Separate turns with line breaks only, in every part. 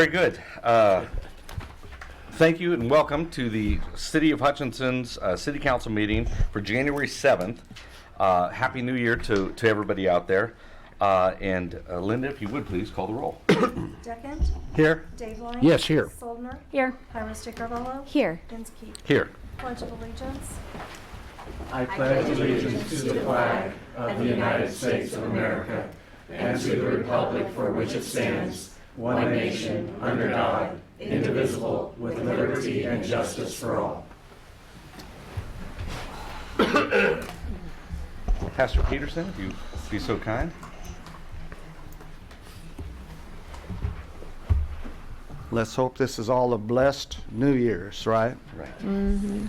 Very good. Thank you and welcome to the City of Hutchinson's City Council meeting for January 7th. Happy New Year to everybody out there. And Linda, if you would please call the roll.
Deckent?
Here.
Dave Line?
Yes, here.
Soldner?
Here.
Iris DiCarvello?
Here.
Inskeep?
Here.
Pledge of Allegiance?
I pledge allegiance to the flag of the United States of America and to the republic for which it stands, one nation, under God, indivisible, with liberty and justice for all.
Pastor Peterson, if you'd be so kind.
Let's hope this is all a blessed New Year's, right?
Right.
Mm-hmm.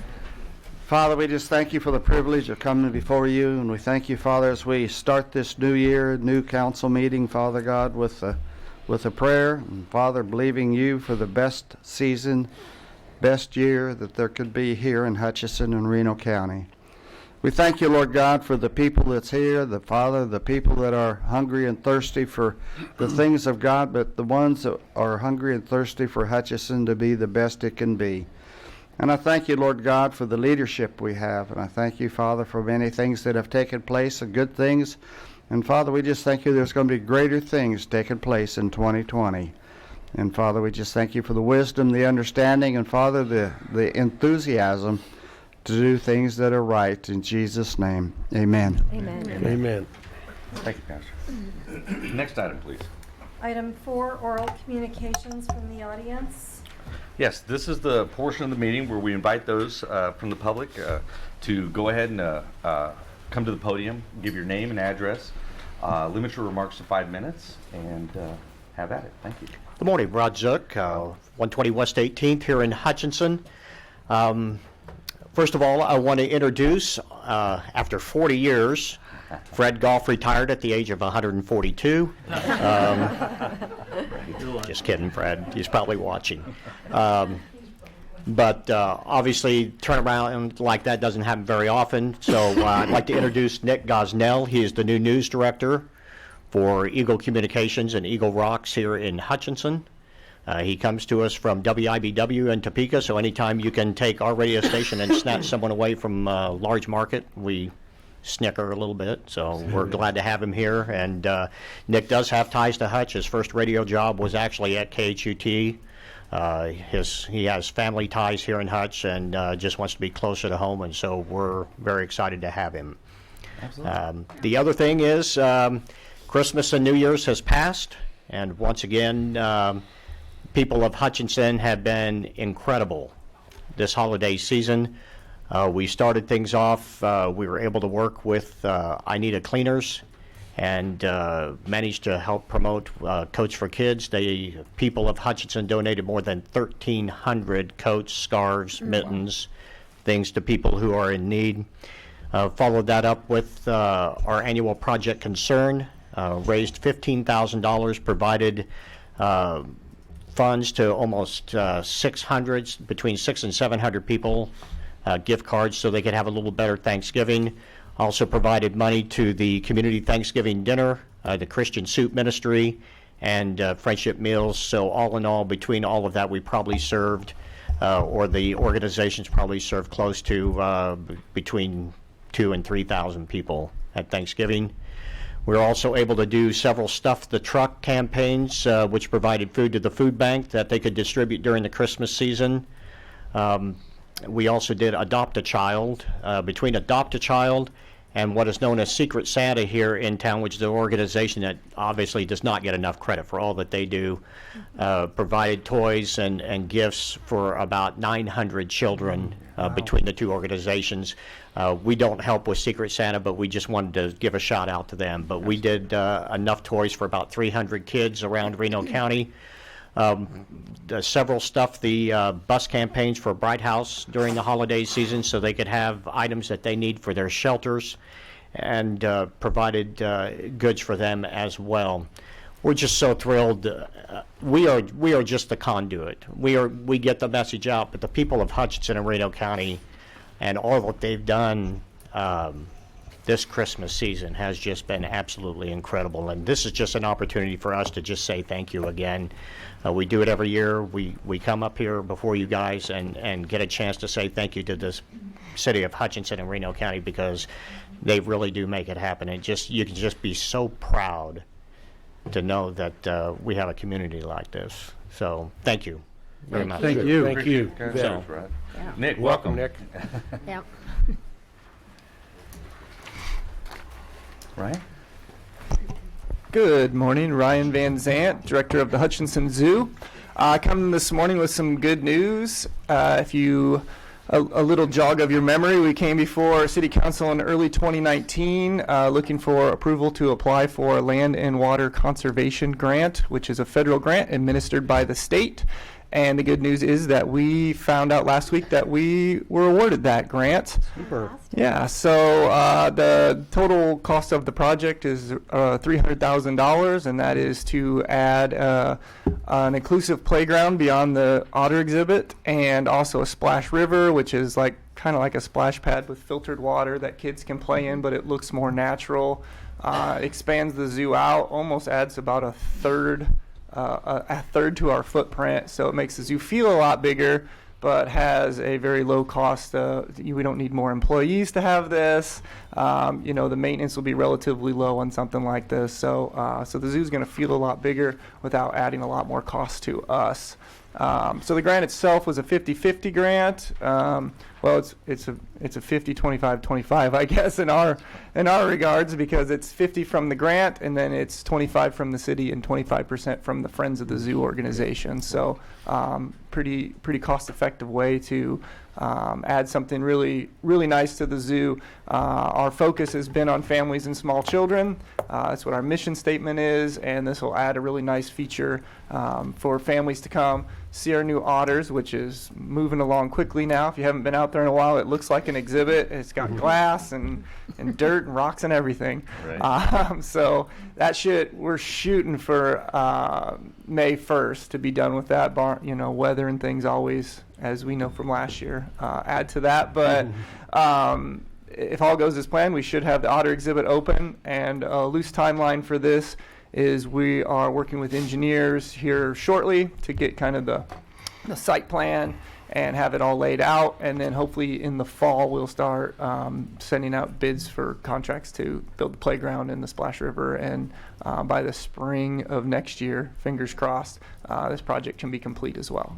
Father, we just thank you for the privilege of coming before you, and we thank you, Father, as we start this new year, new council meeting, Father God, with a prayer, and Father, believing you for the best season, best year that there could be here in Hutchinson and Reno County. We thank you, Lord God, for the people that's here, the Father, the people that are hungry and thirsty for the things of God, but the ones that are hungry and thirsty for Hutchinson to be the best it can be. And I thank you, Lord God, for the leadership we have. And I thank you, Father, for many things that have taken place and good things. And Father, we just thank you there's going to be greater things taking place in 2020. And Father, we just thank you for the wisdom, the understanding, and Father, the enthusiasm to do things that are right. In Jesus' name, amen.
Amen.
Amen.
Thank you, Pastor. Next item, please.
Item 4, oral communications from the audience.
Yes, this is the portion of the meeting where we invite those from the public to go ahead and come to the podium, give your name and address, limit your remarks to 5 minutes, and have at it. Thank you.
Good morning, Rod Zook, 120 West 18th here in Hutchinson. First of all, I want to introduce, after 40 years, Fred Goff retired at the age of 142. Just kidding, Fred. He's probably watching. But obviously, turnaround like that doesn't happen very often. So I'd like to introduce Nick Gosnell. He is the new news director for Eagle Communications and Eagle Rocks here in Hutchinson. He comes to us from WIBW in Topeka, so anytime you can take our radio station and snatch someone away from a large market, we snicker a little bit. So we're glad to have him here. And Nick does have ties to Hutch. His first radio job was actually at KHUT. He has family ties here in Hutch and just wants to be closer to home, and so we're very excited to have him.
Absolutely.
The other thing is Christmas and New Year's has passed, and once again, people of Hutchinson have been incredible this holiday season. We started things off, we were able to work with I Need a Cleaners and managed to help promote Coats for Kids. The people of Hutchinson donated more than 1,300 coats, scarves, mittens, things to people who are in need. Followed that up with our annual Project Concern, raised $15,000, provided funds to almost 600, between 600 and 700 people, gift cards so they could have a little better Thanksgiving. Also provided money to the community Thanksgiving dinner, the Christian Soup Ministry, and Friendship Meals. So all in all, between all of that, we probably served, or the organizations probably served close to between 2,000 and 3,000 people at Thanksgiving. We were also able to do several Stuff the Truck campaigns, which provided food to the food bank that they could distribute during the Christmas season. We also did Adopt a Child. Between Adopt a Child and what is known as Secret Santa here in town, which is an organization that obviously does not get enough credit for all that they do, provided toys and gifts for about 900 children between the two organizations. We don't help with Secret Santa, but we just wanted to give a shout out to them. But we did enough toys for about 300 kids around Reno County. Several stuff the bus campaigns for Bright House during the holiday season so they could have items that they need for their shelters, and provided goods for them as well. We're just so thrilled. We are just the conduit. We get the message out, but the people of Hutchinson and Reno County and all what they've done this Christmas season has just been absolutely incredible. And this is just an opportunity for us to just say thank you again. We do it every year. We come up here before you guys and get a chance to say thank you to this city of Hutchinson and Reno County, because they really do make it happen. And just you can just be so proud to know that we have a community like this. So thank you very much.
Thank you.
Thank you.
So-
Right.
Yeah.
Nick,
Welcome, Nick.
Yeah.
Right?
Good morning, Ryan Van Zant, director of the Hutchinson Zoo. I come this morning with some good news. A little jog of your memory, we came before City Council in early 2019 looking for approval to apply for a land and water conservation grant, which is a federal grant administered by the state. And the good news is that we found out last week that we were awarded that grant.
Super.
Yeah, so the total cost of the project is $300,000, and that is to add an inclusive playground beyond the otter exhibit, and also a splash river, which is like kind of like a splash pad with filtered water that kids can play in, but it looks more natural. Expands the zoo out, almost adds about a third to our footprint, so it makes the zoo feel a lot bigger, but has a very low cost. We don't need more employees to have this. The maintenance will be relatively low on something like this, so the zoo is going to feel a lot bigger without adding a lot more cost to us. So the grant itself was a 50-50 grant. Well, it's a 50-25-25, I guess, in our regards, because it's 50 from the grant, and then it's 25 from the city and 25% from the Friends of the Zoo organization. So pretty cost-effective way to add something really nice to the zoo. Our focus has been on families and small children. That's what our mission statement is, and this will add a really nice feature for families to come see our new otters, which is moving along quickly now. If you haven't been out there in a while, it looks like an exhibit. It's got glass and dirt and rocks and everything.
Right.
So we're shooting for May 1st to be done with that. Weather and things always, as we know from last year, add to that. But if all goes as planned, we should have the otter exhibit open. And a loose timeline for this is we are working with engineers here shortly to get kind of the site plan and have it all laid out. And then hopefully in the fall, we'll start sending out bids for contracts to build the playground in the Splash River. And by the spring of next year, fingers crossed, this project can be complete as well.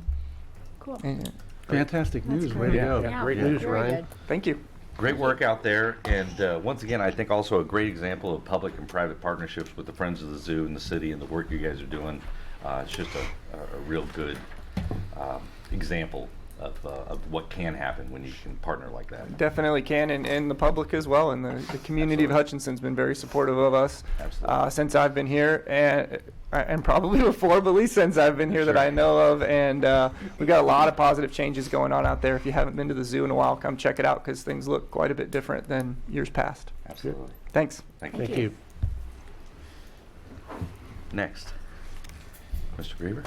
Cool.
And,
Fantastic
That's
news.
great.
Way to go.
Yeah,
Great news,
very
Ryan.
good.
thank you.
Great work out there, and once again, I think also a great example of public and private partnerships with the Friends of the Zoo and the city and the work you guys are doing. It's just a real good example of what can happen when you can partner like that.
Definitely can, and the public as well, and the community of Hutchinson's been very supportive of us since I've been here, and probably before, but at least since I've been here that I know of. And we've got a lot of positive changes going on out there. If you haven't been to the zoo in a while, come check it out, because things look quite a bit different than years past.
Absolutely.
Thanks.
Thank you.
Next, Mr. Griever.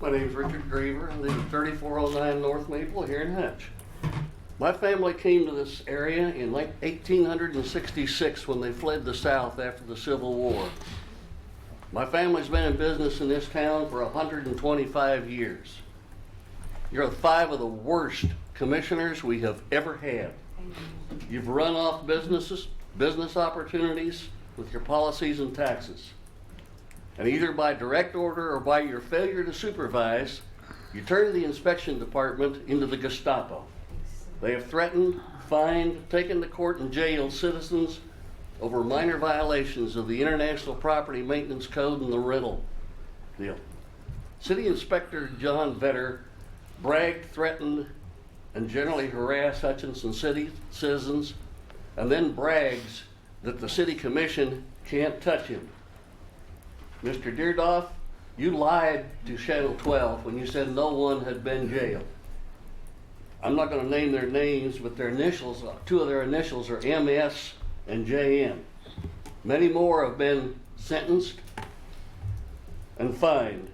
My name is Richard Graver. I live at 3409 North Maple here in Hutch. My family came to this area in 1866 when they fled the South after the Civil War. My family's been in business in this town for 125 years. You're 5 of the worst commissioners we have ever had. You've run off business opportunities with your policies and taxes. And either by direct order or by your failure to supervise, you turned the inspection department into the Gestapo. They have threatened, fined, taken to court and jailed citizens over minor violations of the International Property Maintenance Code and the rental deal. City Inspector John Vetter bragged, threatened, and generally harassed Hutchinson city citizens, and then brags that the City Commission can't touch him. Mr. Deerdoff, you lied to Channel 12 when you said no one had been jailed. I'm not going to name their names, but their initials, 2 of their initials are MS and JM. Many more have been sentenced and fined.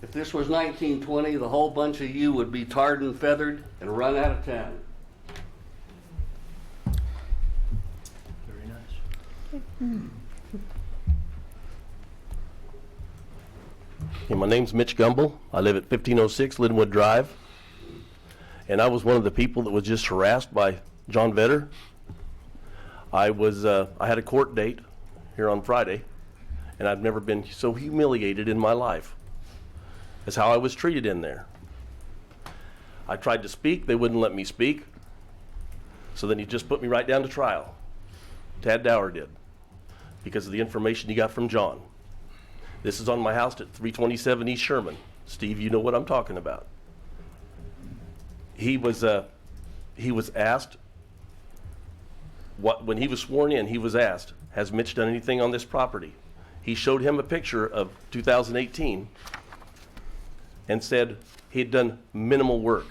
If this was 1920, the whole bunch of you would be tarred and feathered and run out of town.
Hey, my name's Mitch Gumble. I live at 1506 Linwood Drive. And I was one of the people that was just harassed by John Vetter. I had a court date here on Friday, and I've never been so humiliated in my life as how I was treated in there. I tried to speak, they wouldn't let me speak. So then he just put me right down to trial. Tad Dower did, because of the information he got from John. This is on my house at 327 East Sherman. Steve, you know what I'm talking about. He was asked, when he was sworn in, he was asked, has Mitch done anything on this property? He showed him a picture of 2018 and said he had done minimal work.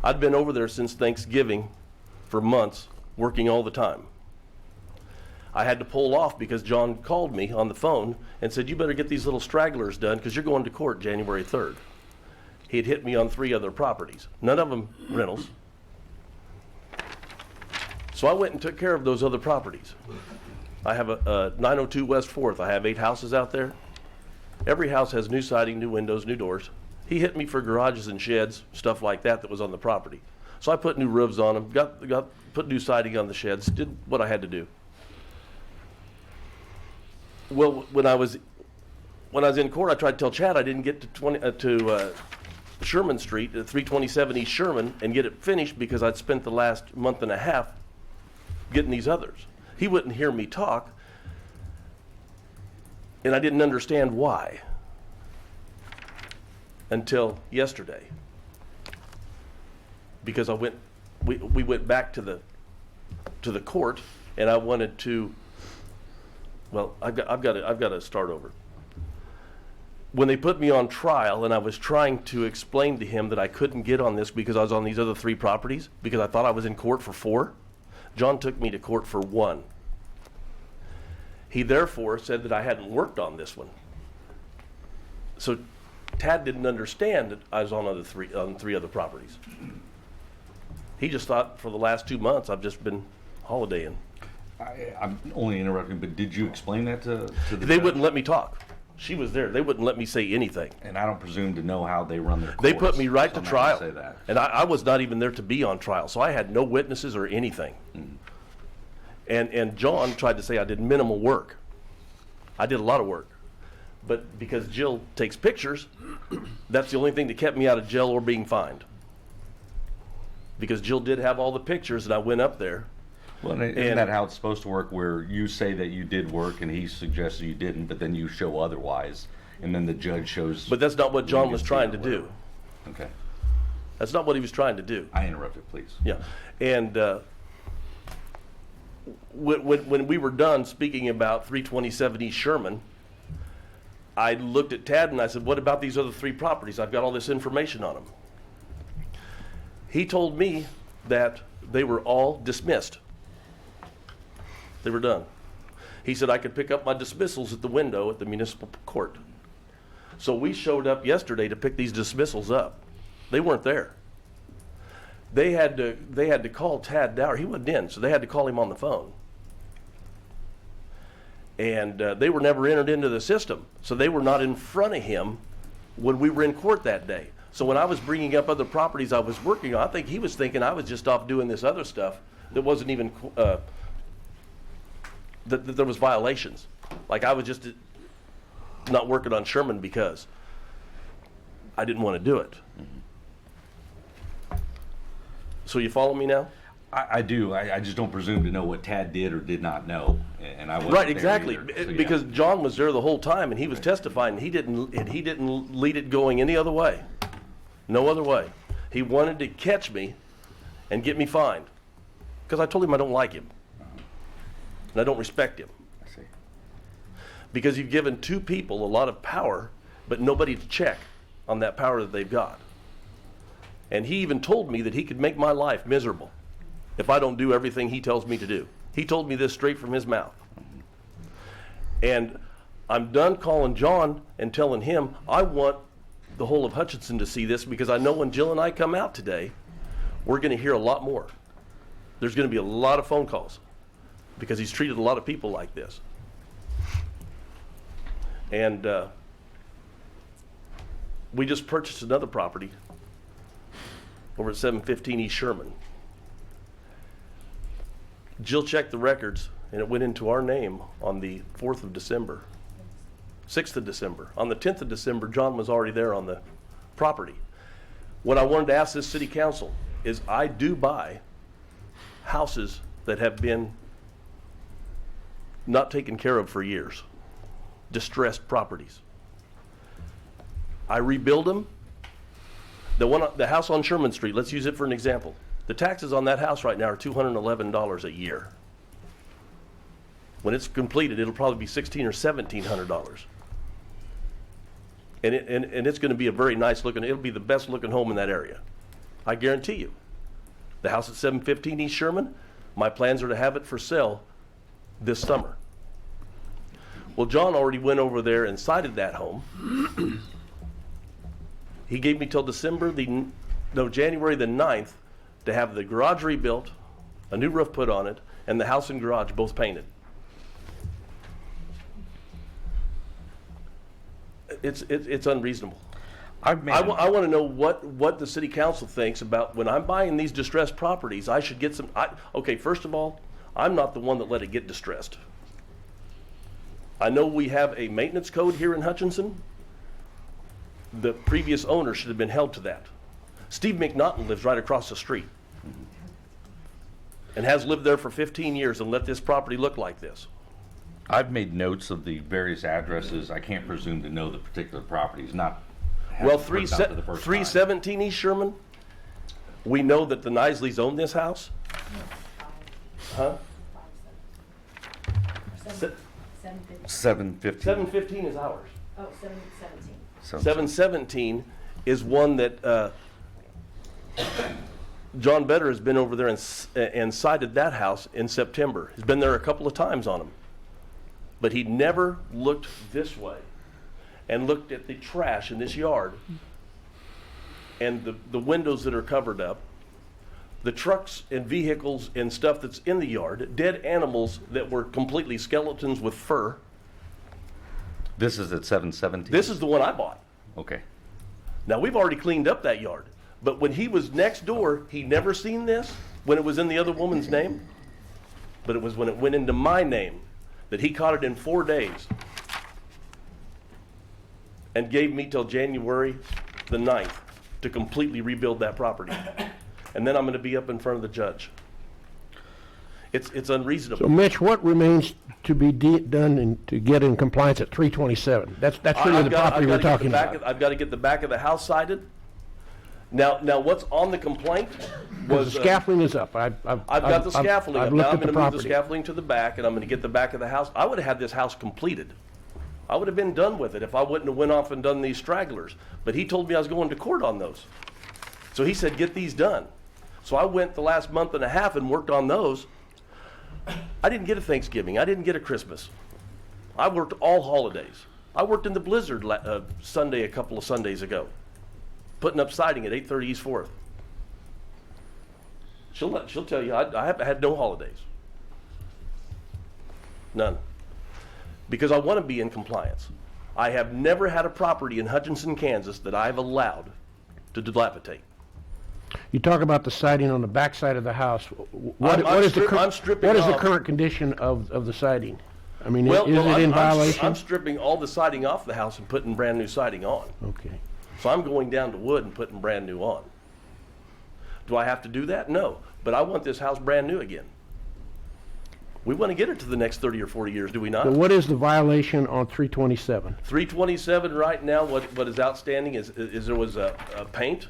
I'd been over there since Thanksgiving for months, working all the time. I had to pull off because John called me on the phone and said, you better get these little stragglers done because you're going to court January 3rd. He had hit me on 3 other properties, none of them rentals. So I went and took care of those other properties. I have a 902 West 4th. I have 8 houses out there. Every house has new siding, new windows, new doors. He hit me for garages and sheds, stuff like that was on the property. So I put new roofs on them, put new siding on the sheds, did what I had to do. Well, when I was in court, I tried to tell Chad I didn't get to Sherman Street at 327 East Sherman and get it finished because I'd spent the last month and a half getting these others. He wouldn't hear me talk, and I didn't understand why until yesterday, because we went back to the court, and I wanted to. Well, I've got to start over. When they put me on trial and I was trying to explain to him that I couldn't get on this because I was on these other 3 properties, because I thought I was in court for 4, John took me to court for 1. He therefore said that I hadn't worked on this one. So Tad didn't understand that I was on 3 other properties. He just thought for the last 2 months I've just been holidaying.
I'm only interrupting, but did you explain that to the
They
judge?
wouldn't let me talk. She was there. They wouldn't let me say anything.
And I don't presume to know how they run their courts.
They put me right
so
to
I'm not gonna
trial.
Say that.
And I was not even there to be on trial, so I had no witnesses or anything. And John tried to say I did minimal work. I did a lot of work. But because Jill takes pictures, that's the only thing that kept me out of jail or being fined. Because Jill did have all the pictures, and I went up there.
Well, isn't that how it's supposed to work, where you say that you did work and he suggests you didn't, but then you show otherwise, and then the judge shows...
But that's not what John was trying to do.
Okay.
That's not what he was trying to do.
I interrupted, please.
Yeah. And when we were done speaking about 327 East Sherman, I looked at Tad and I said, what about these other 3 properties? I've got all this information on them. He told me that they were all dismissed. They were done. He said I could pick up my dismissals at the window at the municipal court. So we showed up yesterday to pick these dismissals up. They weren't there. They had to call Tad Dower. He wasn't in, so they had to call him on the phone. And they were never entered into the system, so they were not in front of him when we were in court that day. So when I was bringing up other properties I was working on, I think he was thinking I was just off doing this other stuff that wasn't even that there was violations. Like I was just not working on Sherman because I didn't want to do it. So you follow me now?
I do. I just don't presume to know what Tad did or did not know, and I wasn't
Right,
there
exactly.
either, so yeah.
Because John was there the whole time and he was testifying. He didn't lead it going any other way. No other way. He wanted to catch me and get me fined because I told him I don't like him and I don't respect him.
I see.
Because you've given 2 people a lot of power, but nobody to check on that power that they've got. And he even told me that he could make my life miserable if I don't do everything he tells me to do. He told me this straight from his mouth. And I'm done calling John and telling him I want the whole of Hutchinson to see this, because I know when Jill and I come out today, we're going to hear a lot more. There's going to be a lot of phone calls. because he's treated a lot of people like this. And we just purchased another property over at 715 East Sherman. Jill checked the records, and it went into our name on the 4th of December, 6th of December. On the 10th of December, John was already there on the property. What I wanted to ask this city council is, I do buy houses that have been not taken care of for years, distressed properties. I rebuild them. The house on Sherman Street, let's use it for an example. The taxes on that house right now are $211 a year. When it's completed, it'll probably be $1,600 or $1,700. And it's going to be a very nice looking, it'll be the best looking home in that area. I guarantee you. The house at 715 East Sherman, my plans are to have it for sale this summer. Well, John already went over there and sited that home. He gave me till January the 9th to have the garage rebuilt, a new roof put on it, and the house and garage both painted. It's unreasonable. I want to know what the city council thinks about when I'm buying these distressed properties. I should get some. Okay, first of all, I'm not the one that let it get distressed. I know we have a maintenance code here in Hutchinson. The previous owner should have been held to that. Steve McNaughton lives right across the street and has lived there for 15 years and let this property look like this.
I've made notes of the various addresses. I can't presume to know the particular properties, not.
Well,
haven't heard about it for the first time.
317 East Sherman, we know that the Nisleys own this house. Huh?
715.
715 is ours.
Oh, 717.
717 is one that John Vetter has been over there and sited that house in September. He's been there a couple of times on them. But he never looked this way and looked at the trash in this yard and the windows that are covered up, the trucks and vehicles and stuff that's in the yard, dead animals that were completely skeletons with fur.
This is at 717?
This is the one I bought.
Okay.
Now, we've already cleaned up that yard, but when he was next door, he never seen this when it was in the other woman's name, but it was when it went into my name that he caught it in 4 days and gave me till January the 9th to completely rebuild that property. And then I'm going to be up in front of the judge. It's unreasonable.
So, Mitch, what remains to be done to get in compliance at 327? That's really the property we're talking about.
I've got to get the back of the house sided. Now, what's on the complaint was
The scaffolding is up. I've
got the scaffolding up.
I've
Now
looked
I'm
at the
going to move the
property.
scaffolding to the back, and I'm going to get the back of the house. I would have had this house completed. I would have been done with it if I wouldn't have went off and done these stragglers. But he told me I was going to court on those. So he said, get these done. So I went the last month and a half and worked on those. I didn't get a Thanksgiving. I didn't get a Christmas. I worked all holidays. I worked in the blizzard Sunday a couple of Sundays ago, putting up siding at 830 East 4th. She'll tell you I had no holidays. None. Because I want to be in compliance. I have never had a property in Hutchinson, Kansas that I've allowed to dilapidate.
You talk about the siding on the back side of the house. What
I'm
is the
stripping
current condition of the siding? I mean,
Well,
is it in violation?
I'm stripping all the siding off the house and putting brand new siding on.
Okay.
So I'm going down to wood and putting brand new on. Do I have to do that? No. But I want this house brand new again. We want to get it to the next 30 or 40 years, do we not?
So what is the violation on 327?
327 right now, what is outstanding is there was a paint.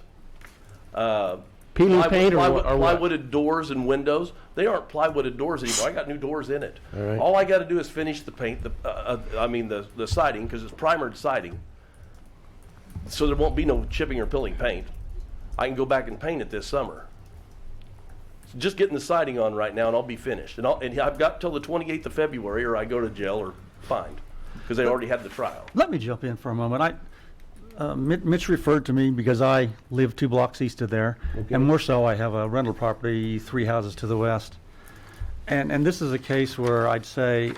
Peeling paint or what?
Plywooded doors and windows. They aren't plywooded doors anymore. I got new doors in it.
All right.
All I got to do is finish the paint, the siding, because it's primered siding. So there won't be no chipping or peeling paint. I can go back and paint it this summer. So just getting the siding on right now, and I'll be finished. And I've got till the 28th of February, or I go to jail or fined, because they already had the trial.
Let me jump in for a moment. Mitch referred to me because I live 2 blocks east of there, and more so I have a rental property 3 houses to the west. And this is a case where I'd say,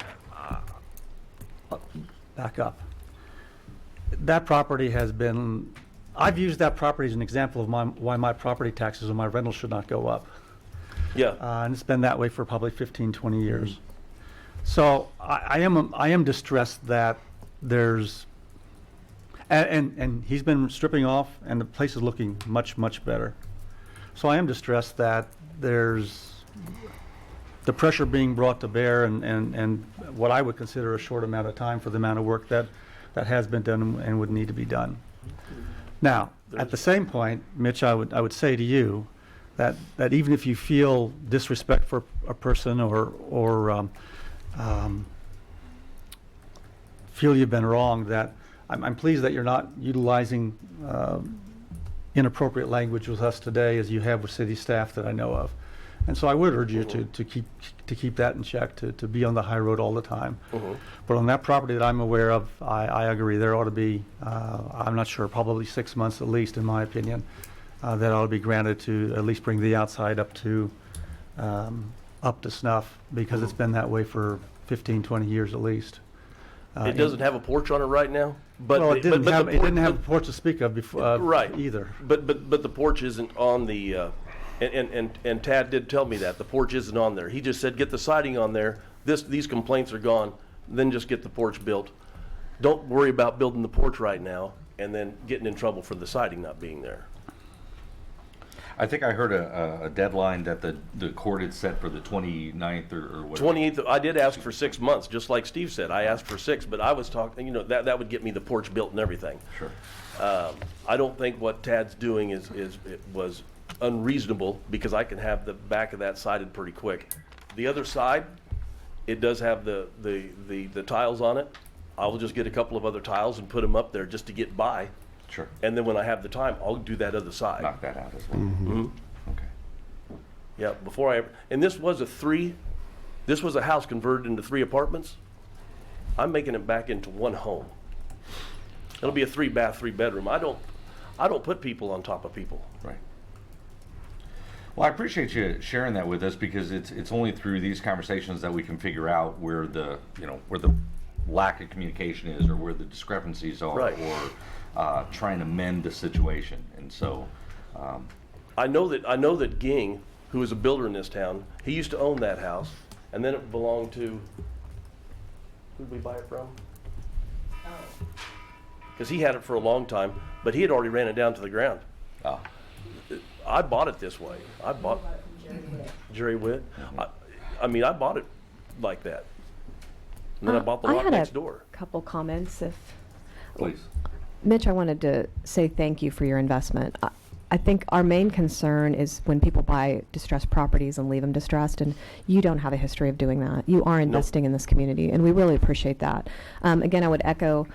back up. That property has been, I've used that property as an example of why my property taxes and my rental should not go up.
Yeah.
And it's been that way for probably 15, 20 years. So I am distressed that there's, and he's been stripping off, and the place is looking much, much better. So I am distressed that there's the pressure being brought to bear, and what I would consider a short amount of time for the amount of work that has been done and would need to be done. Now, at the same point, Mitch, I would say to you that even if you feel disrespect for a person or feel you've been wronged, that I'm pleased that you're not utilizing inappropriate language with us today as you have with city staff that I know of. And so I would urge you to keep that in check, to be on the high road all the time. But on that property that I'm aware of, I agree, there ought to be, I'm not sure, probably 6 months at least, in my opinion, that ought to be granted to at least bring the outside up to snuff, because it's been that way for 15, 20 years at least.
It doesn't have a porch on it right now, but
Well, it didn't
but
have,
the
it
por-
didn't have a porch to speak of before,
right
either.
But the porch isn't on the. And Tad did tell me that the porch isn't on there. He just said, get the siding on there. These complaints are gone. Then just get the porch built. Don't worry about building the porch right now and then getting in trouble for the siding not being there.
I think I heard a deadline that the court had set for the 29th or whatever.
28th. I did ask for 6 months, just like Steve said. I asked for 6, but I was talking. That would get me the porch built and everything.
Sure.
I don't think what Tad's doing was unreasonable, because I can have the back of that sided pretty quick. The other side, it does have the tiles on it. I will just get a couple of other tiles and put them up there just to get by.
Sure.
And then when I have the time, I'll do that other side.
Knock that out as well.
Mhm.
Okay.
Yeah, and this was a house converted into 3 apartments. I'm making it back into 1 home. It'll be a 3-bath, 3-bedroom. I don't put people on top of people.
Right. Well, I appreciate you sharing that with us, because it's only through these conversations that we can figure out where the lack of communication is, or where the discrepancies are,
Right.
or trying to mend the situation. And so,
I know that Ging, who is a builder in this town, he used to own that house, and then it belonged to, who did we buy it from? Because he had it for a long time, but he had already ran it down to the ground.
oh,
I bought it this way. I bought Jerry Witt. I mean, I bought it like that. And then I bought the lot next door.
Couple comments, if
please.
Mitch, I wanted to say thank you for your investment. I think our main concern is when people buy distressed properties and leave them distressed, and you don't have a history of doing that. You are investing in this community, and we really appreciate that. Again, I would echo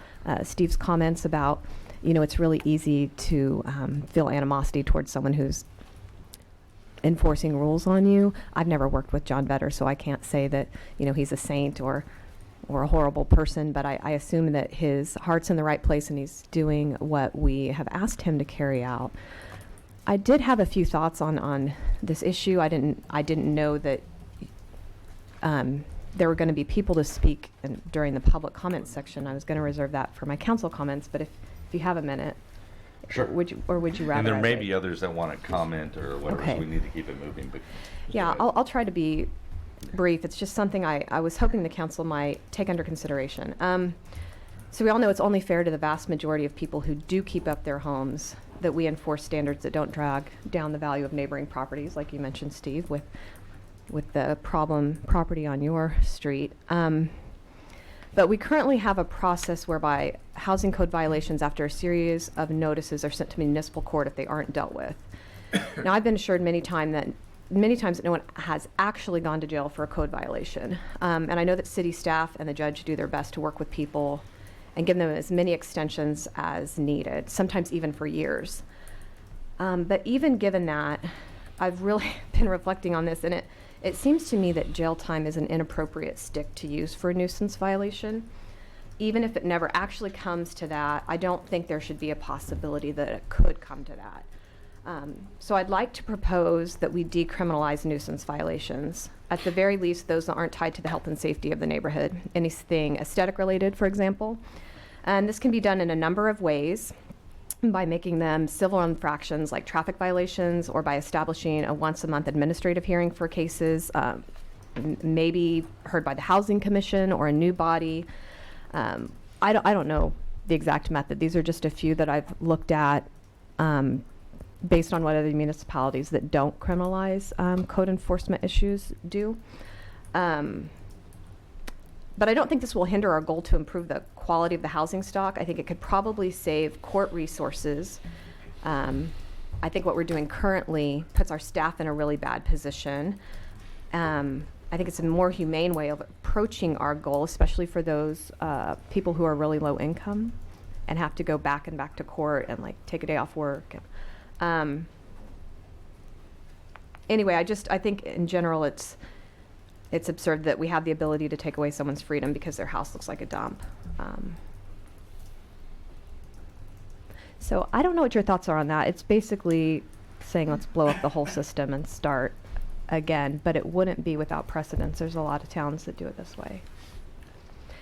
Steve's comments about, it's really easy to feel animosity towards someone who's enforcing rules on you. I've never worked with John Vetter, so I can't say that, he's a saint or a horrible person, but I assume that his heart's in the right place and he's doing what we have asked him to carry out. I did have a few thoughts on this issue. I didn't know that there were going to be people to speak during the public comments section. I was going to reserve that for my council comments, but if you have a minute,
Sure.
would you rather?
And there
I
may
wait?
be others that want to comment or whatever,
Okay.
so we need to keep it moving. But
Yeah, I'll try to be brief. It's just something I was hoping the council might take under consideration. So we all know it's only fair to the vast majority of people who do keep up their homes that we enforce standards that don't drag down the value of neighboring properties, like you mentioned, Steve, with the problem property on your street. But we currently have a process whereby housing code violations after a series of notices are sent to municipal court if they aren't dealt with. Now, I've been assured many times that no one has actually gone to jail for a code violation. And I know that city staff and the judge do their best to work with people and give them as many extensions as needed, sometimes even for years. But even given that, I've really been reflecting on this, and it seems to me that jail time is an inappropriate stick to use for a nuisance violation. Even if it never actually comes to that, I don't think there should be a possibility that it could come to that. So I'd like to propose that we decriminalize nuisance violations. at the very least, those that aren't tied to the health and safety of the neighborhood. Anything aesthetic related, for example. And this can be done in a number of ways, by making them civil infractions like traffic violations, or by establishing a once-a-month administrative hearing for cases, maybe heard by the Housing Commission or a new body. I don't know the exact method. These are just a few that I've looked at based on what other municipalities that don't criminalize code enforcement issues do. But I don't think this will hinder our goal to improve the quality of the housing stock. I think it could probably save court resources. I think what we're doing currently puts our staff in a really bad position. I think it's a more humane way of approaching our goal, especially for those people who are really low income and have to go back and back to court and like take a day off work. Anyway, I think in general it's absurd that we have the ability to take away someone's freedom because their house looks like a dump. So I don't know what your thoughts are on that. It's basically saying let's blow up the whole system and start again, but it wouldn't be without precedence. There's a lot of towns that do it this way.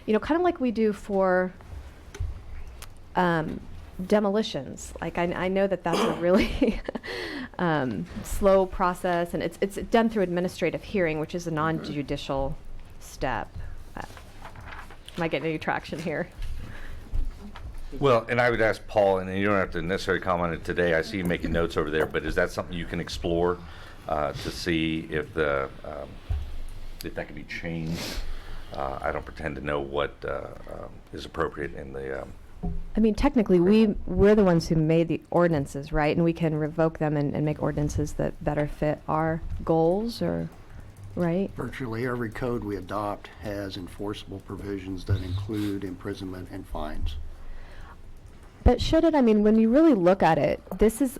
You know, kind of like we do for demolitions. Like I know that that's a really slow process, and it's done through administrative hearing, which is a non-judicial step. Am I getting any traction here?
Well, and I would ask Paul, and you don't have to necessarily comment on it today. I see you making notes over there, but is that something you can explore to see if that can be changed? I don't pretend to know what is appropriate in the.
I mean, technically, we're the ones who made the ordinances, right? And we can revoke them and make ordinances that better fit our goals, or right?
Virtually every code we adopt has enforceable provisions that include imprisonment and fines.
But should it? I mean, when you really look at it, this is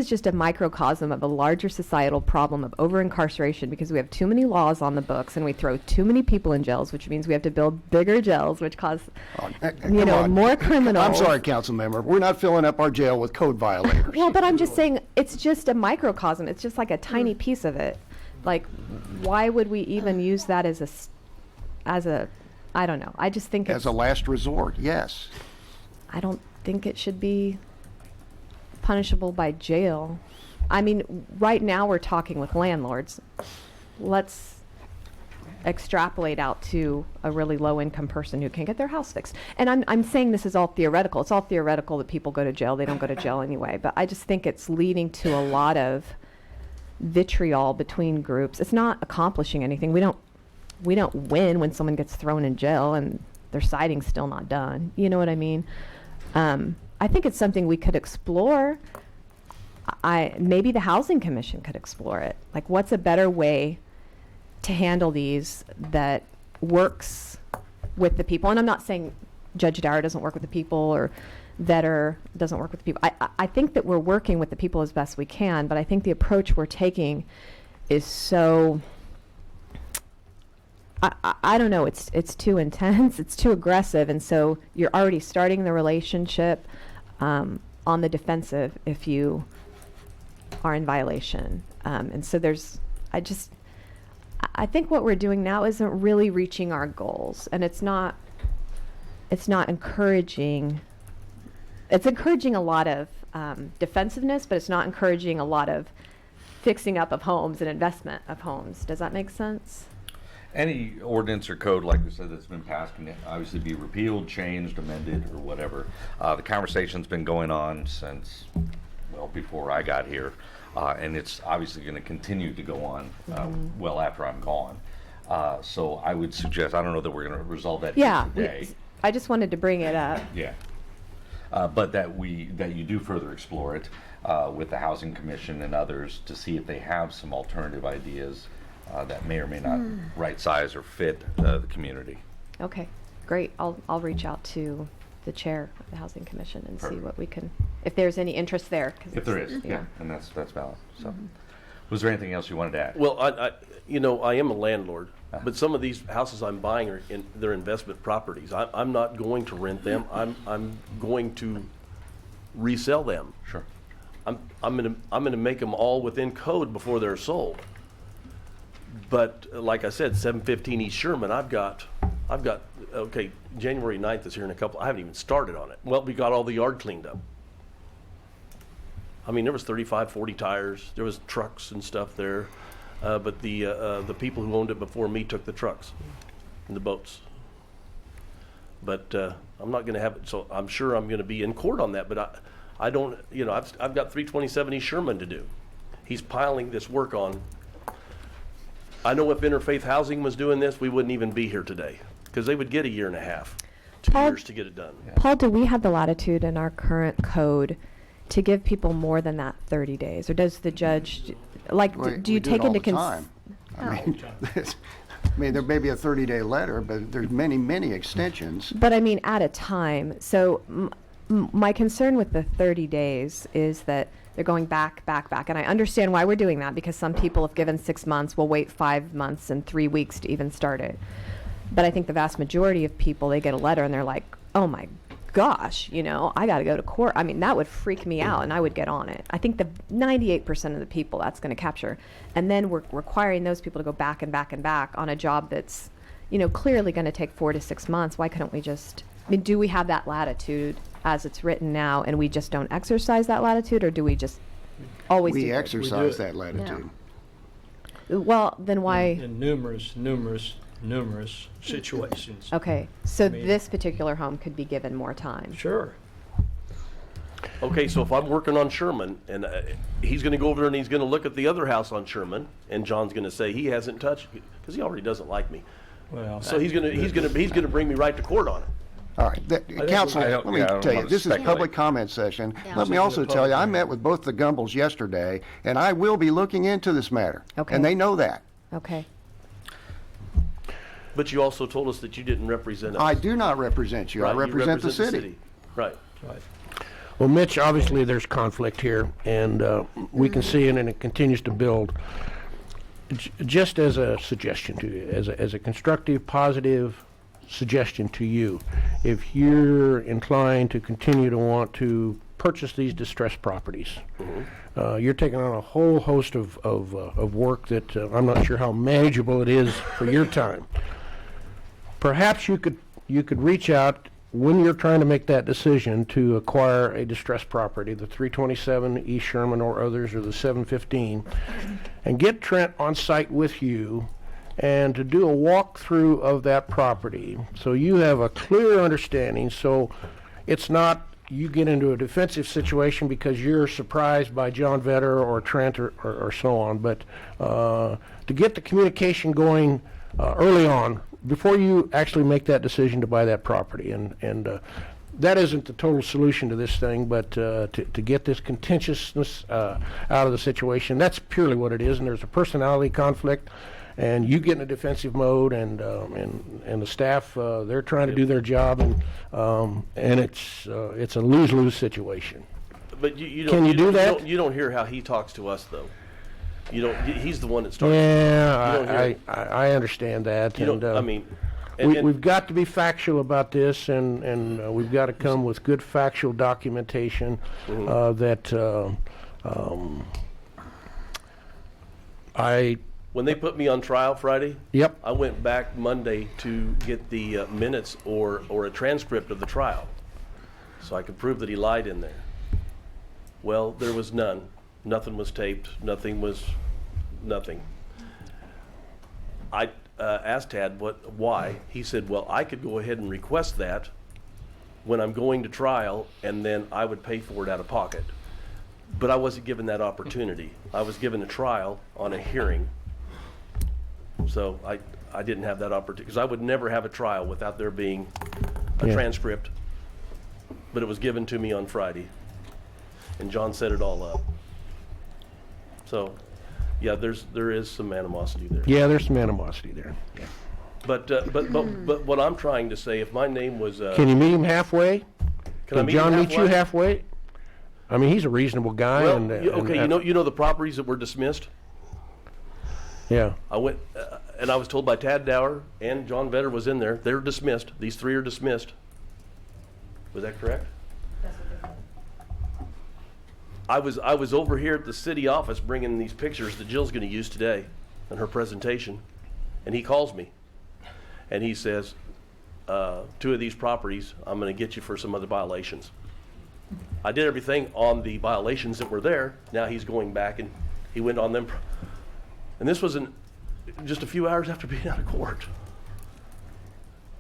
just a microcosm of a larger societal problem of over-incarceration, because we have too many laws on the books and we throw too many people in jails, which means we have to build bigger jails, which cause, more criminals.
I'm sorry, council member. We're not filling up our jail with code violators.
Well, but I'm just saying, it's just a microcosm. It's just like a tiny piece of it. Like, why would we even use that as a, I don't know. I just think
as a last resort, yes.
I don't think it should be punishable by jail. I mean, right now we're talking with landlords. Let's extrapolate out to a really low-income person who can get their house fixed. And I'm saying this is all theoretical. It's all theoretical that people go to jail. They don't go to jail anyway. But I just think it's leading to a lot of vitriol between groups. It's not accomplishing anything. We don't win when someone gets thrown in jail and their siding's still not done. You know what I mean? I think it's something we could explore. Maybe the Housing Commission could explore it. Like, what's a better way to handle these that works with the people? And I'm not saying Judge Dower doesn't work with the people or Vetter doesn't work with the people. I think that we're working with the people as best we can, but I think the approach we're taking is so, I don't know, it's too intense, it's too aggressive, and so you're already starting the relationship on the defensive if you are in violation. And so I think what we're doing now isn't really reaching our goals, and it's not encouraging. It's encouraging a lot of defensiveness, but it's not encouraging a lot of fixing up of homes and investment of homes. Does that make sense?
Any ordinance or code, like we said, that's been passed can obviously be repealed, changed, amended, or whatever. The conversation's been going on since, well, before I got here, and it's obviously going to continue to go on well after I'm gone. So I would suggest, I don't know that we're going to resolve that today.
I just wanted to bring it up.
Yeah. But that you do further explore it with the Housing Commission and others to see if they have some alternative ideas that may or may not right size or fit the community.
Okay, great. I'll reach out to the chair of the Housing Commission and see what we can, if there's any interest there.
If there is, yeah, and that's valid. So, was there anything else you wanted to add?
Well, I am a landlord, but some of these houses I'm buying are they're investment properties. I'm not going to rent them. I'm going to resell them.
Sure.
I'm going to make them all within code before they're sold. But like I said, 715 East Sherman, I've got, okay, January 9th is here in a couple, I haven't even started on it. Well, we got all the yard cleaned up. I mean, there was 35, 40 tires, there was trucks and stuff there. But the people who owned it before me took the trucks and the boats. But I'm not gonna have it, so I'm sure I'm gonna be in court on that, but I don't, you know, I've got 327 East Sherman to do. He's piling this work on. I know if Interfaith Housing was doing this, we wouldn't even be here today, because they would get a year and a half, 2 years to get it done.
Paul, do we have the latitude in our current code to give people more than that 30 days? Or does the judge, like, do you take into
consideration? I mean, there may be a 30-day letter, but there's many, many extensions.
But I mean, at a time. So my concern with the 30 days is that they're going back. And I understand why we're doing that, because some people, if given 6 months, will wait 5 months and 3 weeks to even start it. But I think the vast majority of people, they get a letter and they're like, oh my gosh, you know, I got to go to court. I mean, that would freak me out, and I would get on it. I think the 98% of the people that's going to capture. And then we're requiring those people to go back and back and back on a job that's, you know, clearly going to take 4 to 6 months. Why couldn't we just, I mean, do we have that latitude as it's written now, and we just don't exercise that latitude, or do we just always
We
do
exercise that latitude.
Well, then why?
In numerous situations.
Okay, so
I mean-
this particular home could be given more time.
Sure.
Okay, so if I'm working on Sherman, and he's gonna go over there and he's gonna look at the other house on Sherman, and John's gonna say he hasn't touched, because he already doesn't like me.
Well,
So he's gonna bring me right to court on it.
All right, Council,
I
let
don't-
me
yeah, I don't
tell you,
wanna
this is a
speculate.
public comment session. Let
This
me
is
also
a
tell you,
public
I met with both the Gumbles yesterday, and I will be looking into this matter.
Okay.
And they know that.
Okay.
But you also told us that you didn't represent us.
I do not represent you. I
Right, you
represent the city.
Right.
right.
Well, Mitch, obviously there's conflict here, and we can see it, and it continues to build. Just as a suggestion to you, as a constructive, positive suggestion to you, if you're inclined to continue to want to purchase these distressed properties, you're taking on a whole host of work that I'm not sure how manageable it is for your time. Perhaps you could reach out when you're trying to make that decision to acquire a distressed property, the 327 East Sherman or others, or the 715, and get Trent on site with you and to do a walkthrough of that property so you have a clear understanding, so it's not you get into a defensive situation because you're surprised by John Vetter or Trent or so on, but to get the communication going early on before you actually make that decision to buy that property. And that isn't the total solution to this thing, but to get this contentiousness out of the situation, that's purely what it is. And there's a personality conflict, and you get in a defensive mode, and the staff, they're trying to do their job, and it's a lose-lose situation.
But you don't,
Can you do that?
You don't hear how he talks to us, though. You don't. He's the one that starts.
Yeah,
You don't hear
I understand that.
You
and,
don't. I mean, and,
we've got to be factual about this, and we've got to come with good factual documentation that
when they put me on trial Friday,
Yep.
I went back Monday to get the minutes or a transcript of the trial, so I could prove that he lied in there. Well, there was none. Nothing was taped. Nothing. I asked Tad why. He said, well, I could go ahead and request that when I'm going to trial, and then I would pay for it out of pocket. But I wasn't given that opportunity. I was given a trial on a hearing. So I didn't have that opportunity, because I would never have a trial without there being a transcript. But it was given to me on Friday, and John set it all up. So, yeah, there is some animosity there.
Yeah, there's some animosity there.
But what I'm trying to say, if my name was,
Can you meet him halfway?
can I meet
John
him
meet you halfway? I mean, he's a reasonable guy.
Well,
and,
okay, you know the properties that were dismissed.
Yeah.
I went, and I was told by Tad Dower and John Vetter was in there. They're dismissed. These 3 are dismissed. Was that correct? I was over here at the city office bringing these pictures that Jill's going to use today. and her presentation, and he calls me, and he says, 2 of these properties, I'm going to get you for some other violations. I did everything on the violations that were there. Now he's going back and he went on them. And this was just a few hours after being out of court.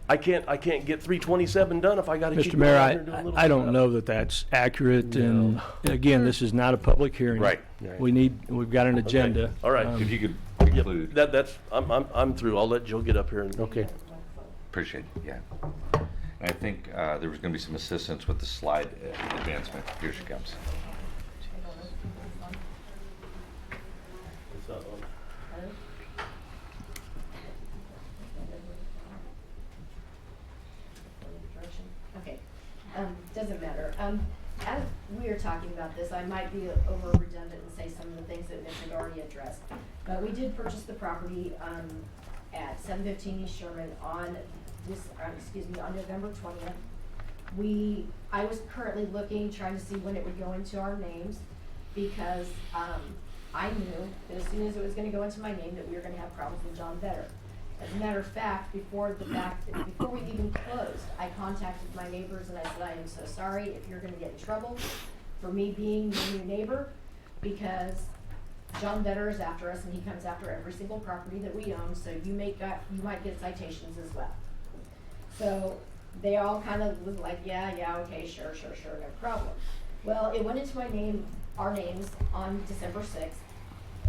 I can't get 327 done if I got to keep
Mr. Mayor,
going out here doing little
I don't
stuff.
know that that's accurate, and again, this is not a public hearing.
Right.
We've got an agenda.
All right.
If you could
Yep,
conclude,
I'm through. I'll let Jill get up here and.
Okay.
appreciate it, yeah. And I think there was going to be some assistance with the slide advancement. Here she comes.
Okay, doesn't matter. As we are talking about this, I might be over redundant and say some of the things that Mitch had already addressed. But we did purchase the property, at 715 East Sherman on on November 20th. I was currently looking, trying to see when it would go into our names, because, I knew that as soon as it was gonna go into my name, that we were gonna have problems with John Vetter. As a matter of fact, before we even closed, I contacted my neighbors and I said, I am so sorry if you're gonna get in trouble for me being your new neighbor, because John Vetter is after us and he comes after every single property that we own, so you might get citations as well. So they all kind of was like, yeah, okay, sure, no problem. Well, it went into our names on December 6th,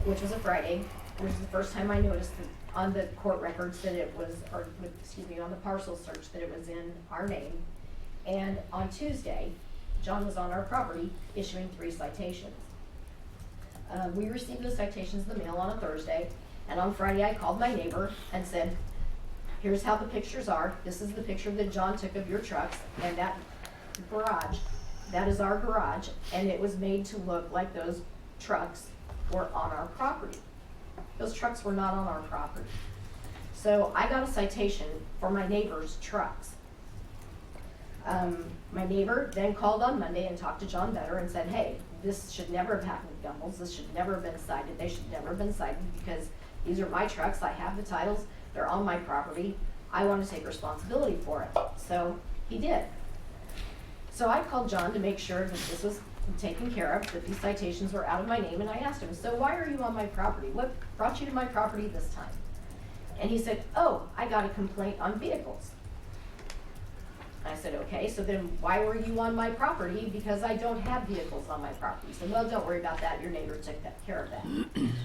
which was a Friday, which is the first time I noticed that on the court records that it was, on the parcel search that it was in our name. And on Tuesday, John was on our property issuing 3 citations. We received the citations in the mail on a Thursday, and on Friday I called my neighbor and said, here's how the pictures are. This is the picture that John took of your trucks, and that garage, that is our garage, and it was made to look like those trucks were on our property. Those trucks were not on our property. So I got a citation for my neighbor's trucks. My neighbor then called on Monday and talked to John Vetter and said, hey, this should never have happened with Gumbels. This should never have been cited. They should never have been cited because these are my trucks. I have the titles. They're on my property. I want to take responsibility for it. So he did. So I called John to make sure that this was taken care of, that these citations were out of my name, and I asked him, so why are you on my property? What brought you to my property this time? And he said, oh, I got a complaint on vehicles. I said, okay, so then why were you on my property? Because I don't have vehicles on my property. He said, well, don't worry about that. Your neighbor took care of that.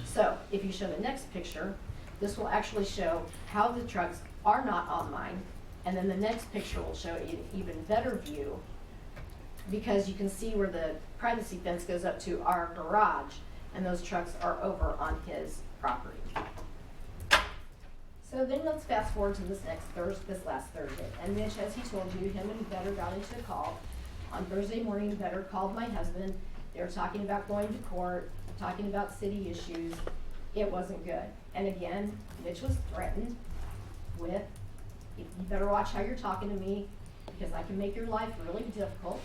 So if you show the next picture, this will actually show how the trucks are not on mine. And then the next picture will show an even better view, because you can see where the privacy fence goes up to our garage, and those trucks are over on his property. So then let's fast forward to this last Thursday. And Mitch, as he told you, him and Vetter got into a call. On Thursday morning, Vetter called my husband. They were talking about going to court, talking about city issues. It wasn't good. And again, Mitch was threatened with, you better watch how you're talking to me, because I can make your life really difficult.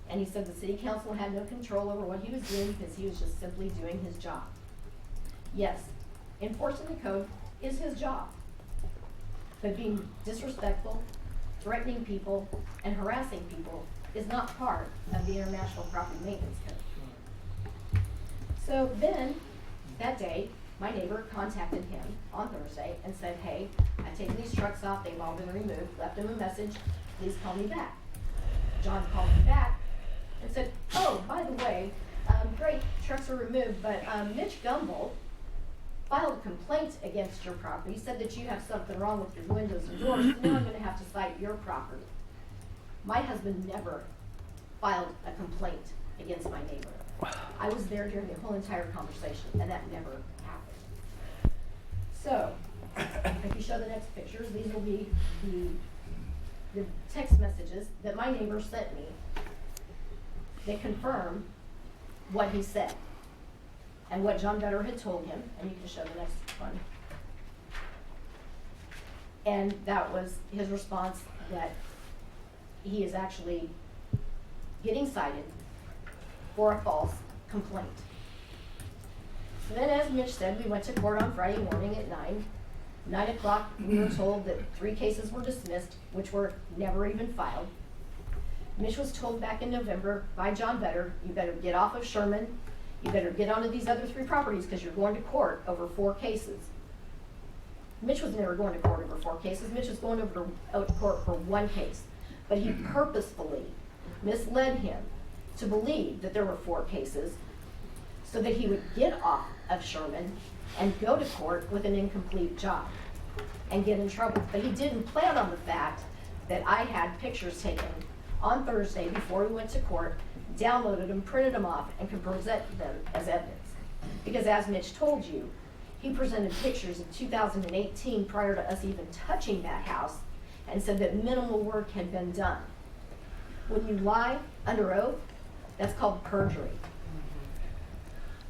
And he said the city council had no control over what he was doing because he was just simply doing his job. Yes, enforcing the code is his job. But being disrespectful, threatening people, and harassing people is not part of the International Property Maintenance Code. So then, that day, my neighbor contacted him on Thursday and said, hey, I've taken these trucks off, they've all been removed, left him a message, please call me back. John called me back and said, oh, by the way, great, trucks are removed, but Mitch Gumbel filed a complaint against your property, said that you have something wrong with your windows and doors, so now I'm gonna have to cite your property. My husband never filed a complaint against my neighbor. I was there during the whole entire conversation, and that never happened. So, if you show the next pictures, these will be the text messages that my neighbor sent me. They confirm what he said and what John Vetter had told him, and you can show the next one. And that was his response, that he is actually getting cited for a false complaint. So then, as Mitch said, we went to court on Friday morning at 9. 9 o'clock, we were told that 3 cases were dismissed, which were never even filed. Mitch was told back in November by John Vetter, you better get off of Sherman, you better get onto these other 3 properties because you're going to court over 4 cases. Mitch was never going to court over 4 cases. Mitch was going over to court for 1 case. But he purposefully misled him to believe that there were 4 cases so that he would get off of Sherman and go to court with an incomplete job and get in trouble. But he didn't plan on the fact that I had pictures taken on Thursday before we went to court, downloaded them, printed them off, and could present them as evidence. Because as Mitch told you, he presented pictures in 2018 prior to us even touching that house and said that minimal work had been done. When you lie under oath, that's called perjury.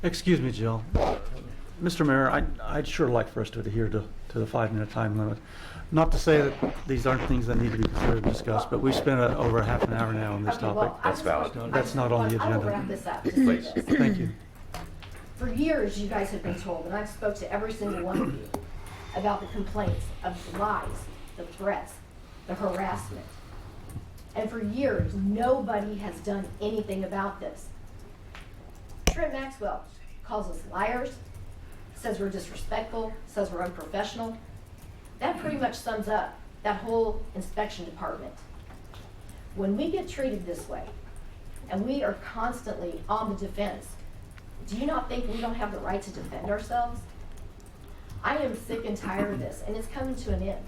Excuse me, Jill. Mr. Mayor, I'd sure like for us to adhere to the 5-minute time limit. Not to say that these aren't things that need to be considered and discussed, but we've spent over half an hour now on this
Okay,
topic.
well,
That's valid.
That's not on the
I will
agenda.
wrap this up.
Please.
Thank you.
For years, you guys have been told, and I've spoke to every single one of you, about the complaints of the lies, the threats, the harassment. And for years, nobody has done anything about this. Trent Maxwell calls us liars, says we're disrespectful, says we're unprofessional. That pretty much sums up that whole inspection department. When we get treated this way, and we are constantly on the defense, do you not think we don't have the right to defend ourselves? I am sick and tired of this, and it's coming to an end.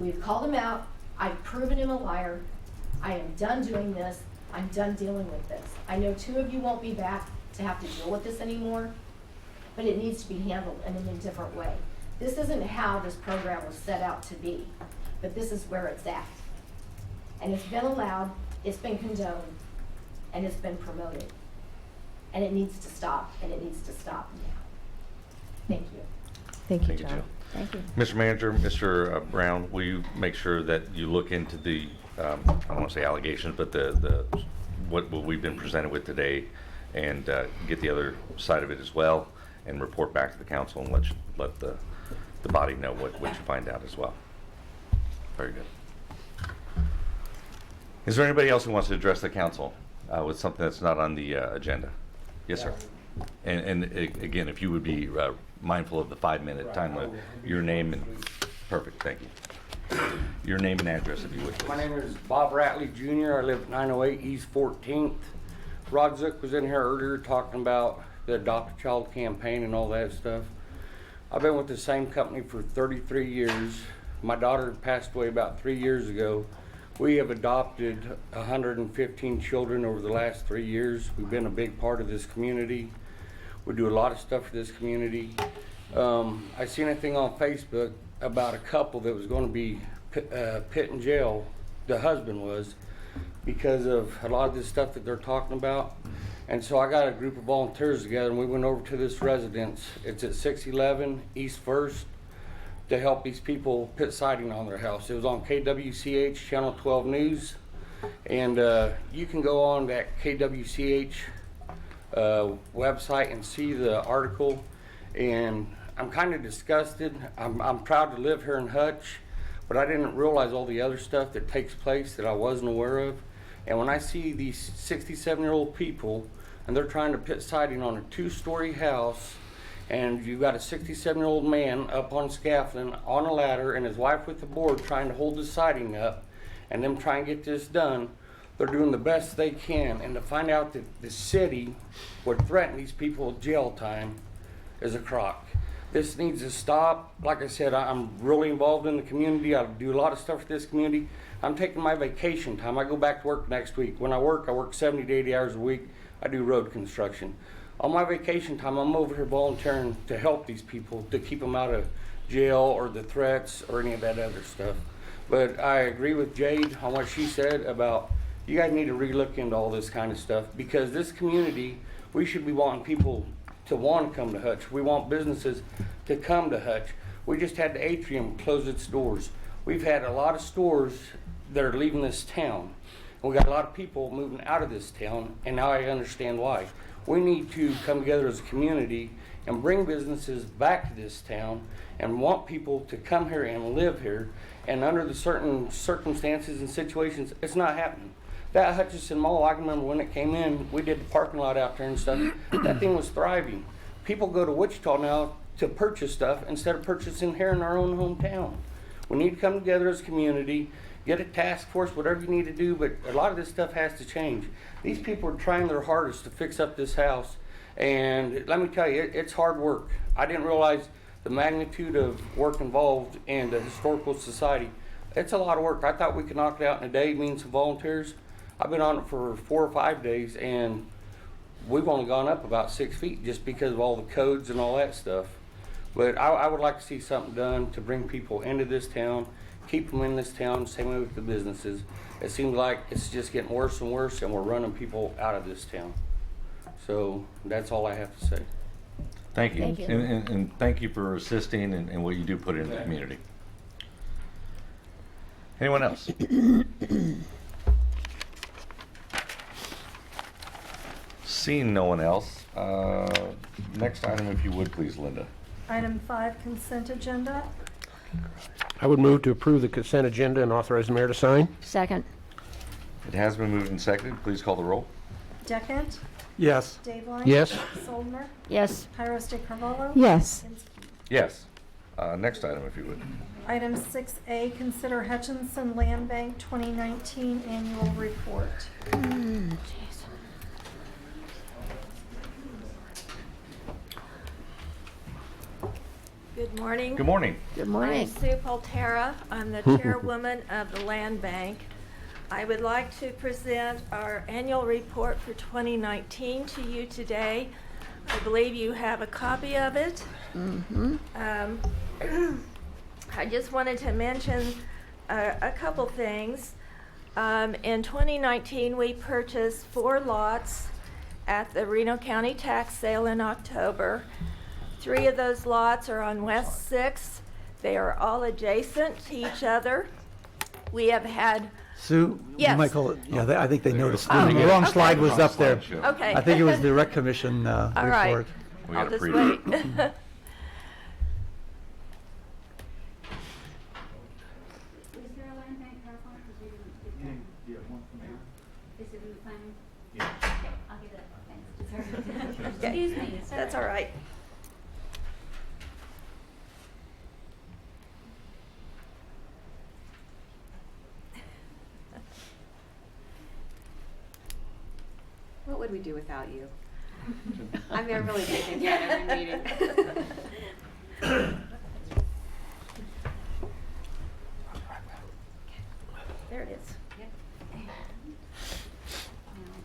We've called him out. I've proven him a liar. I am done doing this. I'm done dealing with this. I know 2 of you won't be back to have to deal with this anymore, but it needs to be handled in a different way. This isn't how this program was set out to be, but this is where it's at. And it's been allowed, it's been condoned, and it's been promoted. And it needs to stop, and it needs to stop now. Thank you.
Thank you,
Thank you,
John.
Jill.
Thank you.
Mr. Manager, Mr. Brown, will you make sure that you look into the, I don't want to say allegations, but what we've been presented with today, and get the other side of it as well, and report back to the council and let the body know what you find out as well. Very good. Is there anybody else who wants to address the council with something that's not on the agenda? Yes, sir. And again, if you would be mindful of the 5-minute time limit, your name and, perfect, thank you. Your name and address, if you would, please.
My name is Bob Ratley Jr. I live at 908 East 14th. Rod Zook was in here earlier talking about the Adopt a Child campaign and all that stuff. I've been with the same company for 33 years. My daughter passed away about 3 years ago. We have adopted 115 children over the last 3 years. We've been a big part of this community. We do a lot of stuff for this community. I seen a thing on Facebook about a couple that was going to be put in jail, the husband was, because of a lot of this stuff that they're talking about. And so I got a group of volunteers together, and we went over to this residence. It's at 611 East 1st to help these people put siding on their house. It was on KWCH Channel 12 News, and you can go on that KWCH website and see the article. And I'm kind of disgusted. I'm proud to live here in Hutch, but I didn't realize all the other stuff that takes place that I wasn't aware of. And when I see these 67-year-old people and they're trying to put siding on a 2-story house, and you've got a 67-year-old man up on scaffolding on a ladder and his wife with the board trying to hold the siding up, and them trying to get this done, they're doing the best they can. And to find out that the city would threaten these people with jail time is a crock. This needs to stop. Like I said, I'm really involved in the community. I do a lot of stuff for this community. I'm taking my vacation time. I go back to work next week. When I work 70 to 80 hours a week. I do road construction. On my vacation time, I'm over here volunteering to help these people, to keep them out of jail or the threats or any of that other stuff. But I agree with Jade on what she said about you guys need to relook into all this kind of stuff, because this community, we should be wanting people to want to come to Hutch. We want businesses to come to Hutch. We just had the Atrium close its doors. We've had a lot of stores that are leaving this town. And we got a lot of people moving out of this town, and now I understand why. We need to come together as a community and bring businesses back to this town and want people to come here and live here. And under the certain circumstances and situations, it's not happening. That Hutchinson Mall, I can remember when it came in, we did the parking lot out there and stuff. That thing was thriving. People go to Wichita now to purchase stuff instead of purchasing here in our own hometown. We need to come together as a community, get a task force, whatever you need to do, but a lot of this stuff has to change. These people are trying their hardest to fix up this house, and let me tell you, it's hard work. I didn't realize the magnitude of work involved in the Historical Society. It's a lot of work. I thought we could knock it out in a day, mean some volunteers. I've been on it for 4 or 5 days, and we've only gone up about 6 feet just because of all the codes and all that stuff. But I would like to see something done to bring people into this town, keep them in this town, same way with the businesses. It seems like it's just getting worse and worse, and we're running people out of this town. So that's all I have to say.
Thank you.
Thank you.
And thank you for assisting and what you do put in the community. Anyone else? Seeing no one else, next item, if you would, please, Linda.
Item 5, consent agenda.
I would move to approve the consent agenda and authorize the mayor to sign.
Second.
It has been moved and seconded. Please call the roll.
Deckent?
Yes.
Dave
Yes.
Soldner?
Yes.
Kairos de Carvalho?
Yes.
Inskeep.
Yes. Next item, if you would.
Item 6A, consider Hutchinson Land Bank 2019 annual report.
Good morning.
Good morning.
Good
I'm
morning.
Sue Polterra. I'm the chairwoman of the Land Bank. I would like to present our annual report for 2019 to you today. I believe you have a copy of it. I just wanted to mention a couple things. In 2019, we purchased 4 lots at the Reno County tax sale in October. 3 of those lots are on West 6th. They are all adjacent to each other. We have had,
Sue, you
Yes.
might call it, yeah, I think they noticed.
Oh,
The wrong
okay.
slide was up there.
okay.
I think it was the rec commission
All right.
report.
We
I'll
got a
just
preview.
wait.
Is there a land bank PowerPoint? Because we didn't get one. Is it in the planning? Yeah. Okay, I'll get it. Thanks. Excuse me. It's
That's all right.
What would we do without you? I mean, I really do think that every meeting.
There it is.
Yep. Now,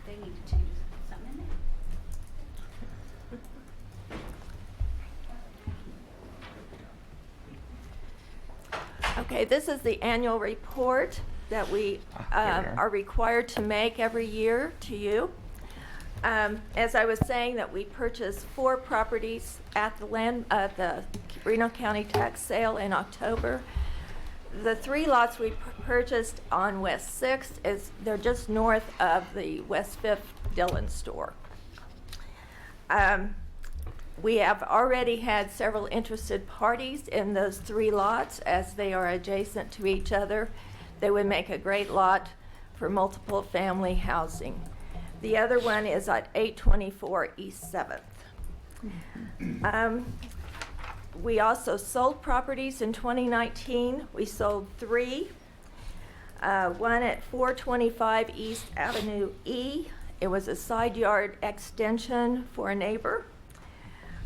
they need to change something in there.
Okay, this is the annual report that we are required to make every year to you. As I was saying, that we purchased 4 properties at the Reno County tax sale in October. The 3 lots we purchased on West 6th they're just north of the West 5th Dillon store. We have already had several interested parties in those 3 lots as they are adjacent to each other. They would make a great lot for multiple family housing. The other one is at 824 East 7th. We also sold properties in 2019. We sold 3. One at 425 East Avenue E. It was a side yard extension for a neighbor.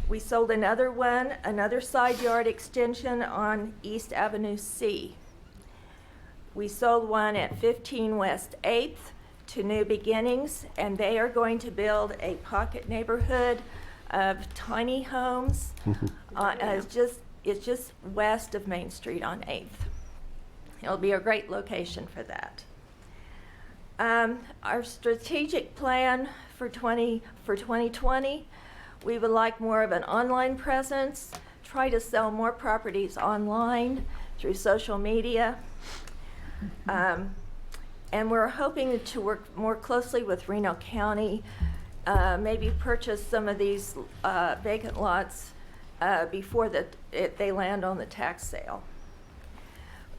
We sold another one, another side yard extension on East Avenue C. We sold one at 15 West 8th to New Beginnings, and they are going to build a pocket neighborhood of tiny homes. It's just west of Main Street on 8th. It'll be a great location for that. Our strategic plan for 2020, we would like more of an online presence, try to sell more properties online through social media. And we're hoping to work more closely with Reno County maybe purchase some of these vacant lots before they land on the tax sale.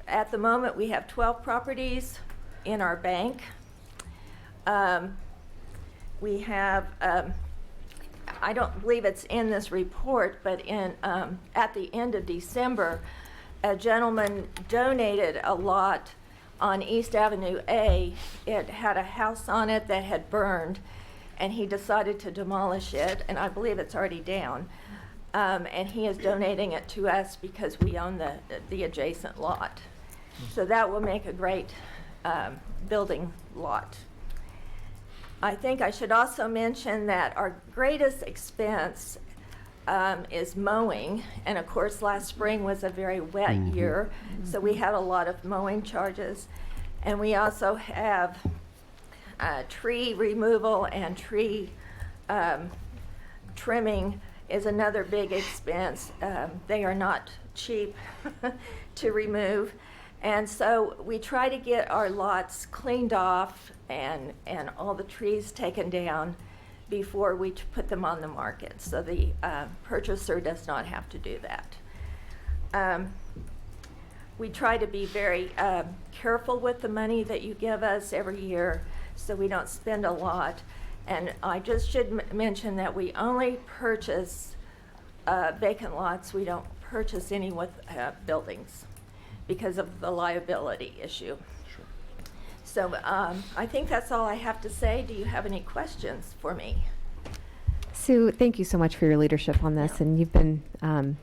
At the moment, we have 12 properties in our bank. We have, I don't believe it's in this report, but at the end of December, a gentleman donated a lot on East Avenue A. It had a house on it that had burned, and he decided to demolish it, and I believe it's already down. And he is donating it to us because we own the adjacent lot. So that will make a great building lot. I think I should also mention that our greatest expense is mowing, and of course last spring was a very wet year, so we had a lot of mowing charges. And we also have tree removal and tree trimming is another big expense. They are not cheap to remove. And so we try to get our lots cleaned off and all the trees taken down before we put them on the market, so the purchaser does not have to do that. We try to be very careful with the money that you give us every year so we don't spend a lot. And I just should mention that we only purchase vacant lots. We don't purchase any with buildings because of the liability issue.
Sure.
So I think that's all I have to say. Do you have any questions for me?
Sue, thank you so much for your leadership on this, and you've been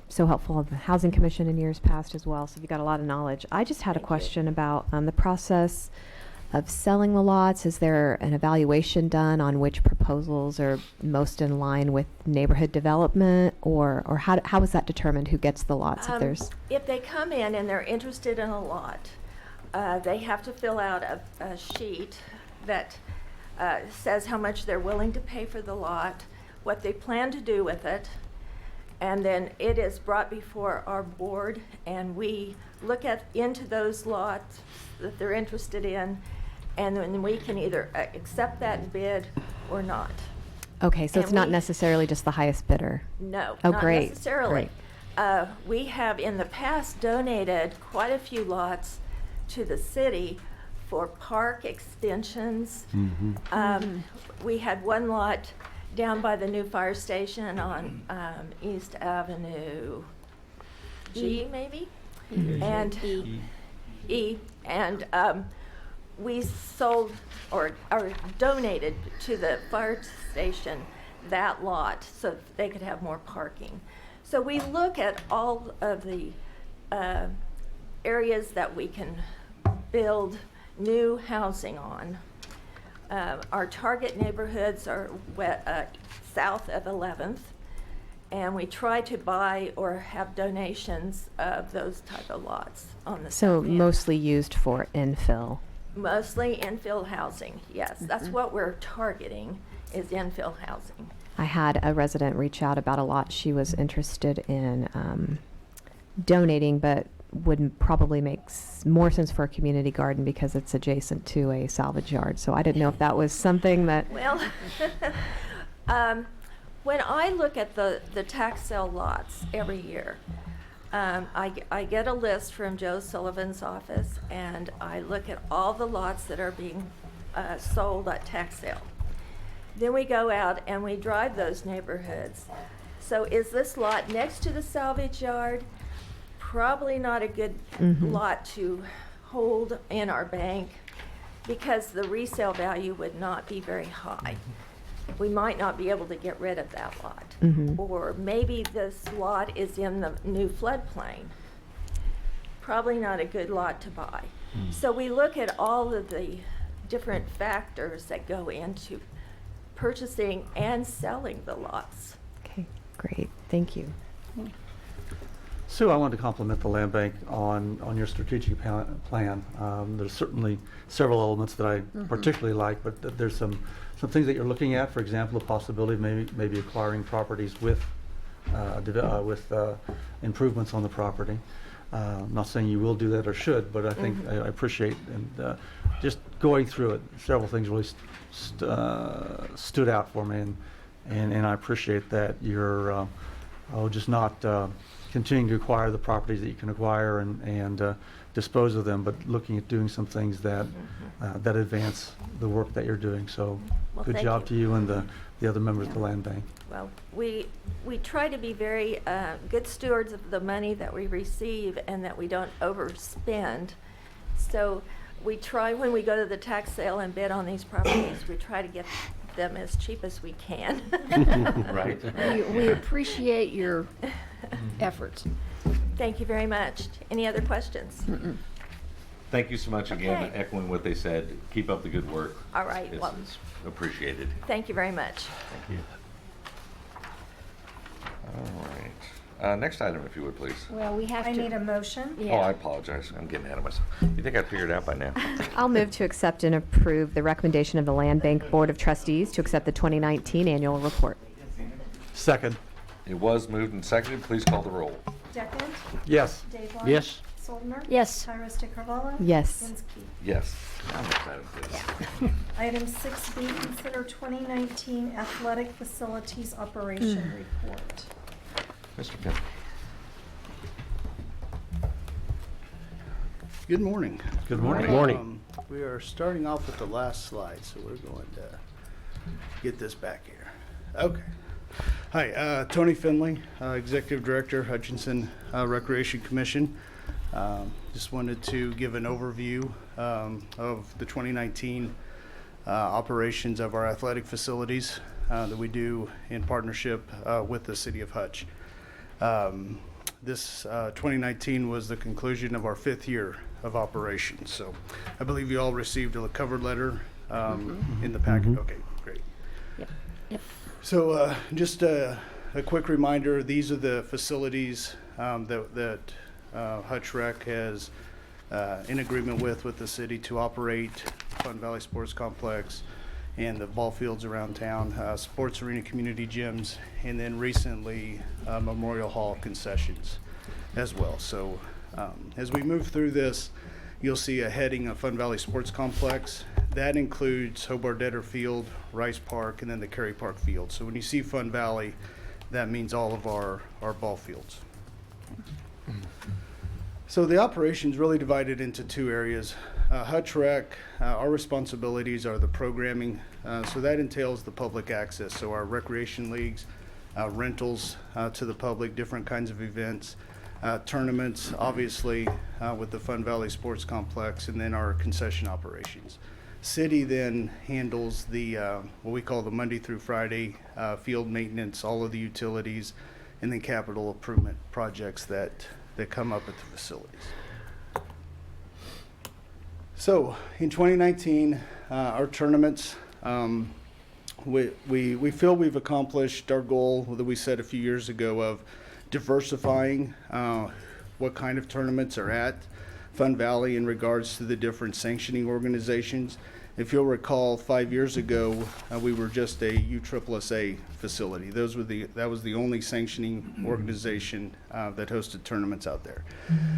so helpful at the Housing Commission in years past as well, so you've got a lot of knowledge. I just had a question about the process of selling the lots. Is there an evaluation done on which proposals are most in line with neighborhood development, or how is that determined, who gets the lots if there's...
If they come in and they're interested in a lot, they have to fill out a sheet that says how much they're willing to pay for the lot, what they plan to do with it, and then it is brought before our board, and we look into those lots that they're interested in, and then we can either accept that bid or not.
Okay, so
And
it's not
we-
necessarily just the highest bidder.
No,
Oh,
not
great,
necessarily.
great.
We have in the past donated quite a few lots to the city for park extensions. We had one lot down by the new fire station on East Avenue G, maybe? And E. And we sold or donated to the fire station that lot so they could have more parking. So we look at all of the areas that we can build new housing on. Our target neighborhoods are south of 11th, and we try to buy or have donations of those type of lots on the
So
south end.
mostly used for infill.
Mostly infill housing, yes. That's what we're targeting, is infill housing.
I had a resident reach out about a lot she was interested in donating, but would probably make more sense for a community garden because it's adjacent to a salvage yard. So I didn't know if that was something that...
Well, when I look at the tax sale lots every year, I get a list from Joe Sullivan's office, and I look at all the lots that are being sold at tax sale. Then we go out and we drive those neighborhoods. So is this lot next to the salvage yard? Probably not a good lot to hold in our bank because the resale value would not be very high. We might not be able to get rid of that lot. Or maybe this lot is in the new floodplain. Probably not a good lot to buy. So we look at all of the different factors that go into purchasing and selling the lots.
Okay, great. Thank you.
Sue, I wanted to compliment the land bank on your strategic plan. There's certainly several elements that I particularly like, but there's some things that you're looking at. For example, the possibility of maybe acquiring properties with improvements on the property. Not saying you will do that or should, but I think I appreciate and just going through it. Several things really stood out for me, and I appreciate that you're just not continuing to acquire the properties that you can acquire and dispose of them, but looking at doing some things that that advance the work that you're doing. So,
Well,
good
thank
job
you.
to you and the other members of the land bank.
Well, we try to be very good stewards of the money that we receive and that we don't overspend. So we try, when we go to the tax sale and bid on these properties, we try to get them as cheap as we can.
Right.
We appreciate your efforts.
Thank you very much. Any other questions?
Thank you so much again,
Okay.
echoing what they said. Keep up the good work.
All right.
It's,
Well,
it's appreciated.
thank you very much.
Thank you. All right. Next item, if you would, please.
Well, we have to.
I need a motion.
Oh, I apologize. I'm getting ahead of myself. You think I'd figured it out by now?
I'll move to accept and approve the recommendation of the Land Bank Board of Trustees to accept the 2019 annual report.
Second.
It was moved and seconded. Please call the roll.
Deckent?
Yes.
Dave
Yes.
Soldner?
Yes.
Tyros de Carvalho?
Yes.
Inskeep.
Yes. Now next item, please.
Item 6B, consider 2019 athletic facilities operation report.
Mr. Finley.
Good morning.
Good morning.
Good morning.
We are starting off with the last slide, so we're going to get this back here. Okay. Hi, Tony Finley, Executive Director, Hutchinson Recreation Commission. Just wanted to give an overview of the 2019 operations of our athletic facilities that we do in partnership with the City of Hutch. This 2019 was the conclusion of our 5th year of operations. So I believe you all received a cover letter in the packet. Okay, great.
Yep.
So just a quick reminder, these are the facilities that Hutch Rec has in agreement with the city to operate Fun Valley Sports Complex and the ball fields around town, sports arena community gyms, and then recently Memorial Hall concessions as well. So as we move through this, you'll see a heading of Fun Valley Sports Complex. That includes Hobart Detter Field, Rice Park, and then the Cary Park Field. So when you see Fun Valley, that means all of our ball fields. So the operation's really divided into 2 areas. Hutch Rec, our responsibilities are the programming. So that entails the public access. So our recreation leagues, rentals to the public, different kinds of events, tournaments, obviously with the Fun Valley Sports Complex, and then our concession operations. City then handles the what we call the Monday through Friday field maintenance, all of the utilities, and then capital improvement projects that come up at the facilities. So in 2019, our tournaments, we feel we've accomplished our goal that we set a few years ago of diversifying what kind of tournaments are at Fun Valley in regards to the different sanctioning organizations. If you'll recall, 5 years ago, we were just a USSSA facility. That was the only sanctioning organization that hosted tournaments out there.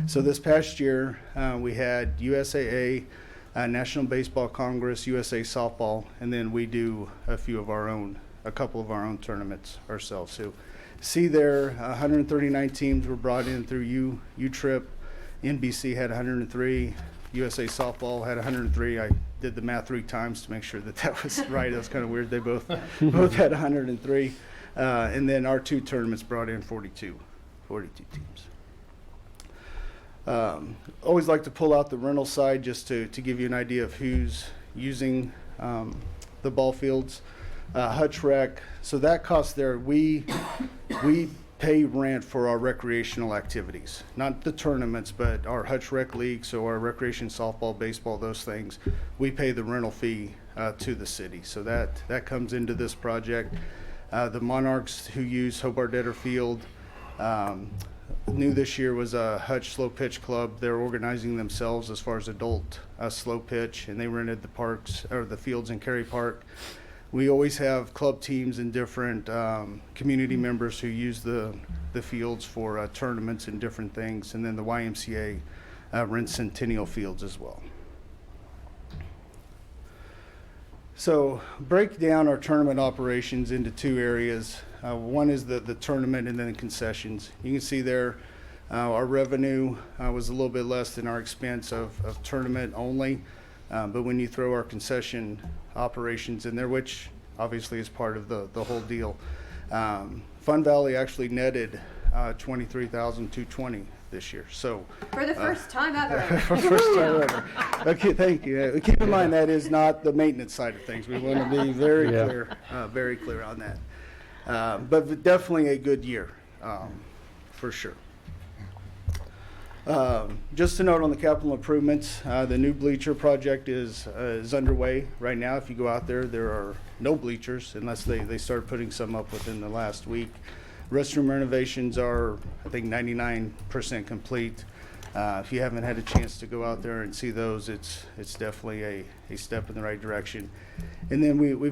So this past year, we had USAA, National Baseball Congress, USA Softball, and then we do a couple of our own tournaments ourselves. So see there, 139 teams were brought in through U-Trip. NBC had 103. USA Softball had 103. I did the math 3 times to make sure that was right. That was kind of weird. They both had 103. And then our 2 tournaments brought in 42 teams. Always like to pull out the rental side just to give you an idea of who's using the ball fields. Hutch Rec, so that cost there, we pay rent for our recreational activities, not the tournaments, but our Hutch Rec League, so our recreation, softball, baseball, those things, we pay the rental fee to the city. So that comes into this project. The Monarchs who use Hobart Detter Field, new this year was a Hutch Slow Pitch Club. They're organizing themselves as far as adult slow pitch, and they rented the parks or the fields in Cary Park. We always have club teams and different community members who use the fields for tournaments and different things, and then the YMCA rents Centennial Fields as well. So break down our tournament operations into two areas. One is the tournament and then concessions. You can see there our revenue was a little bit less than our expense of tournament only. But when you throw our concession operations in there, which obviously is part of the whole deal, Fun Valley actually netted $23,220 this year. So
For the first time ever.
for first time ever. Okay, thank you. Keep in mind that is not the maintenance side of things. We want to be very clear on that. But definitely a good year, for sure. Just to note on the capital improvements, the new bleacher project is underway right now. If you go out there, there are no bleachers unless they start putting some up within the last week. Restroom renovations are, I think, 99% complete. If you haven't had a chance to go out there and see those, it's definitely a step in the right direction. And then we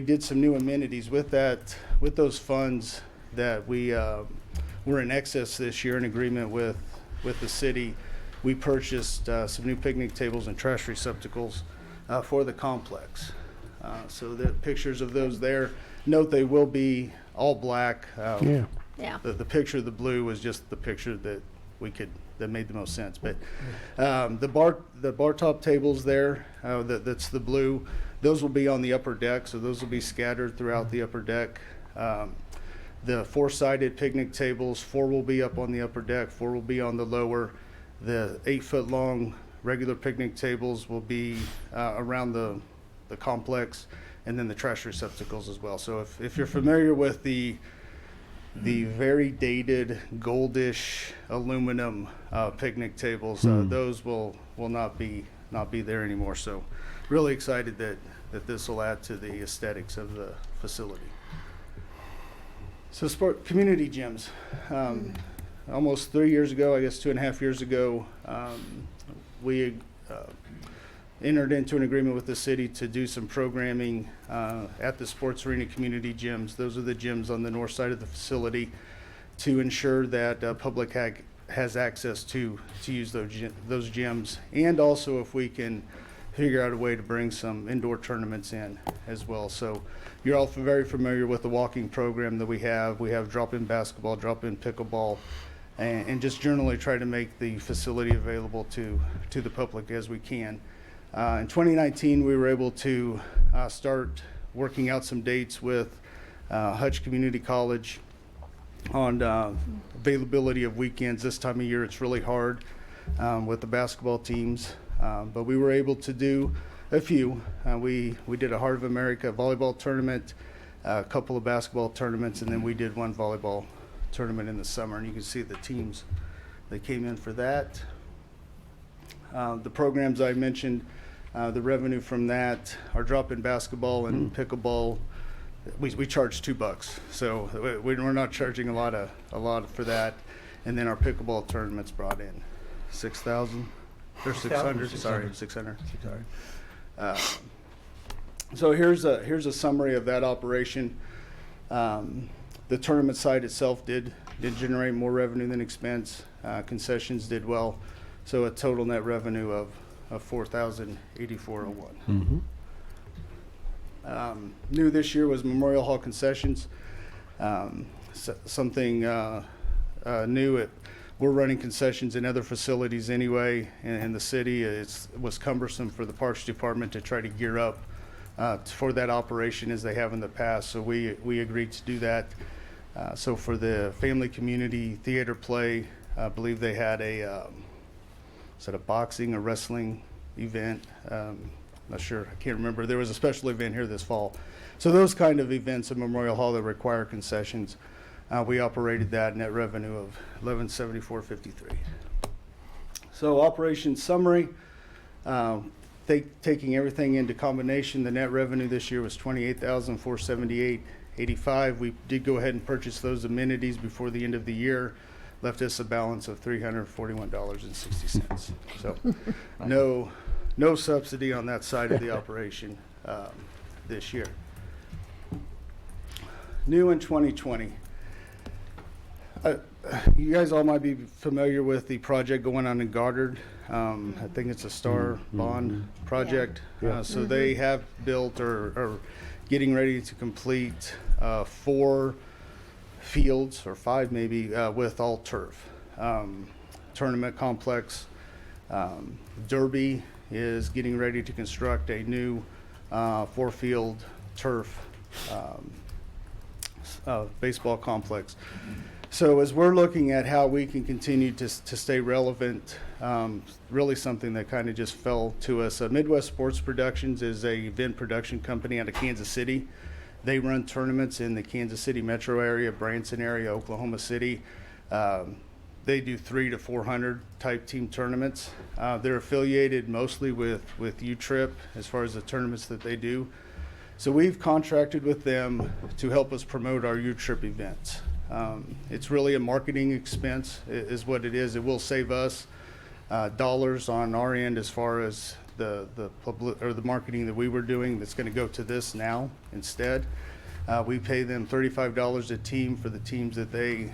did some new amenities with those funds that we were in excess this year in agreement with the city. We purchased some new picnic tables and trash receptacles for the complex. So the pictures of those there, note they will be all black.
Yeah.
The picture of the blue was just the picture that made the most sense. But the bar top tables there, that's the blue, those will be on the upper deck, so those will be scattered throughout the upper deck. The four-sided picnic tables, 4 will be up on the upper deck, 4 will be on the lower. The 8-foot-long regular picnic tables will be around the complex, and then the trash receptacles as well. So if you're familiar with the very dated goldish aluminum picnic tables, those will not be there anymore. So really excited that this will add to the aesthetics of the facility. So community gyms. Almost 3 years ago, I guess 2.5 years ago, we entered into an agreement with the city to do some programming at the sports arena community gyms. Those are the gyms on the north side of the facility to ensure that public has access to use those gyms. And also if we can figure out a way to bring some indoor tournaments in as well. So you're all very familiar with the walking program that we have. We have drop-in basketball, drop-in pickleball, and just generally try to make the facility available to the public as we can. In 2019, we were able to start working out some dates with Hutch Community College on availability of weekends. This time of year, it's really hard with the basketball teams, but we were able to do a few. We did a Heart of America volleyball tournament, a couple of basketball tournaments, and then we did one volleyball tournament in the summer, and you can see the teams that came in for that. The programs I mentioned, the revenue from that, our drop-in basketball and pickleball, we charge $2, so we're not charging a lot for that. And then our pickleball tournaments brought in $6,000 or $600. $600. So here's a summary of that operation. The tournament side itself did generate more revenue than expense. Concessions did well, so a total net revenue of $4,084.01. New this year was Memorial Hall concessions. Something new. We're running concessions in other facilities anyway in the city. It was cumbersome for the Parks Department to try to gear up for that operation as they have in the past, so we agreed to do that. So for the family community theater play, I believe they had a boxing or wrestling event. Not sure, I can't remember. There was a special event here this fall. So those kind of events at Memorial Hall that require concessions, we operated that net revenue of $1174.53. So operation summary, taking everything into combination, the net revenue this year was $28,478.85. We did go ahead and purchase those amenities before the end of the year, left us a balance of $341.60. So no subsidy on that side of the operation this year. new in 2020. You guys all might be familiar with the project going on in Goddard. I think it's a Star Bond project. So they have built or are getting ready to complete 4 fields, or 5 maybe, with all turf. Tournament complex. Derby is getting ready to construct a new 4-field turf baseball complex. So as we're looking at how we can continue to stay relevant, really something that kind of just fell to us. Midwest Sports Productions is a event production company out of Kansas City. They run tournaments in the Kansas City metro area, Branson area, Oklahoma City. They do 300 to 400 type team tournaments. They're affiliated mostly with U-Trip as far as the tournaments that they do. So we've contracted with them to help us promote our U-Trip events. It's really a marketing expense is what it is. It will save us dollars on our end as far as the public or the marketing that we were doing that's going to go to this now instead. We pay them $35 a team for the teams that they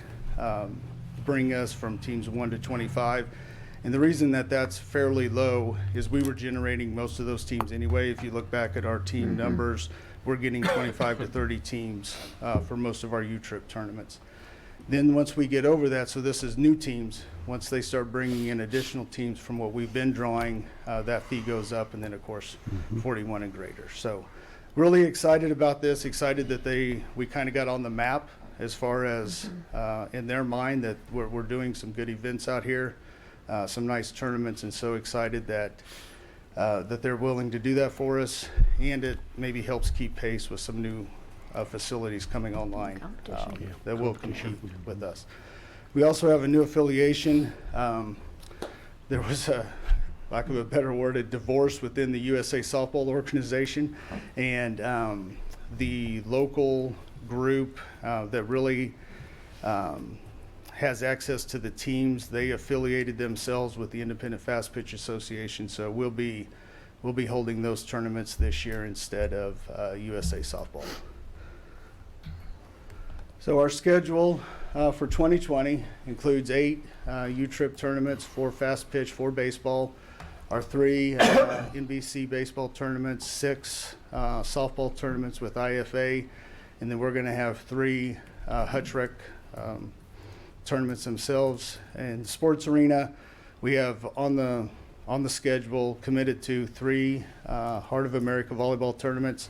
bring us from teams 1 to 25. And the reason that that's fairly low is we were generating most of those teams anyway. If you look back at our team numbers, we're getting 25 to 30 teams for most of our U-Trip tournaments. Then once we get over that, so this is new teams, once they start bringing in additional teams from what we've been drawing, that fee goes up, and then of course 41 and greater. So really excited about this, excited that we kind of got on the map as far as in their mind that we're doing some good events out here, some nice tournaments, and so excited that they're willing to do that for us, and it maybe helps keep pace with some new facilities coming online that will compete with us. We also have a new affiliation. There was a, lack of a better word, a divorce within the USA Softball organization, and the local group that really has access to the teams, they affiliated themselves with the Independent Fast Pitch Association, so we'll be holding those tournaments this year instead of USA Softball. So our schedule for 2020 includes 8 U-Trip tournaments, 4 fast pitch, 4 baseball, our 3 NBC baseball tournaments, 6 softball tournaments with IFA, and then we're going to have 3 Hutch Rec tournaments themselves. And Sports Arena, we have on the schedule committed to 3 Heart of America volleyball tournaments,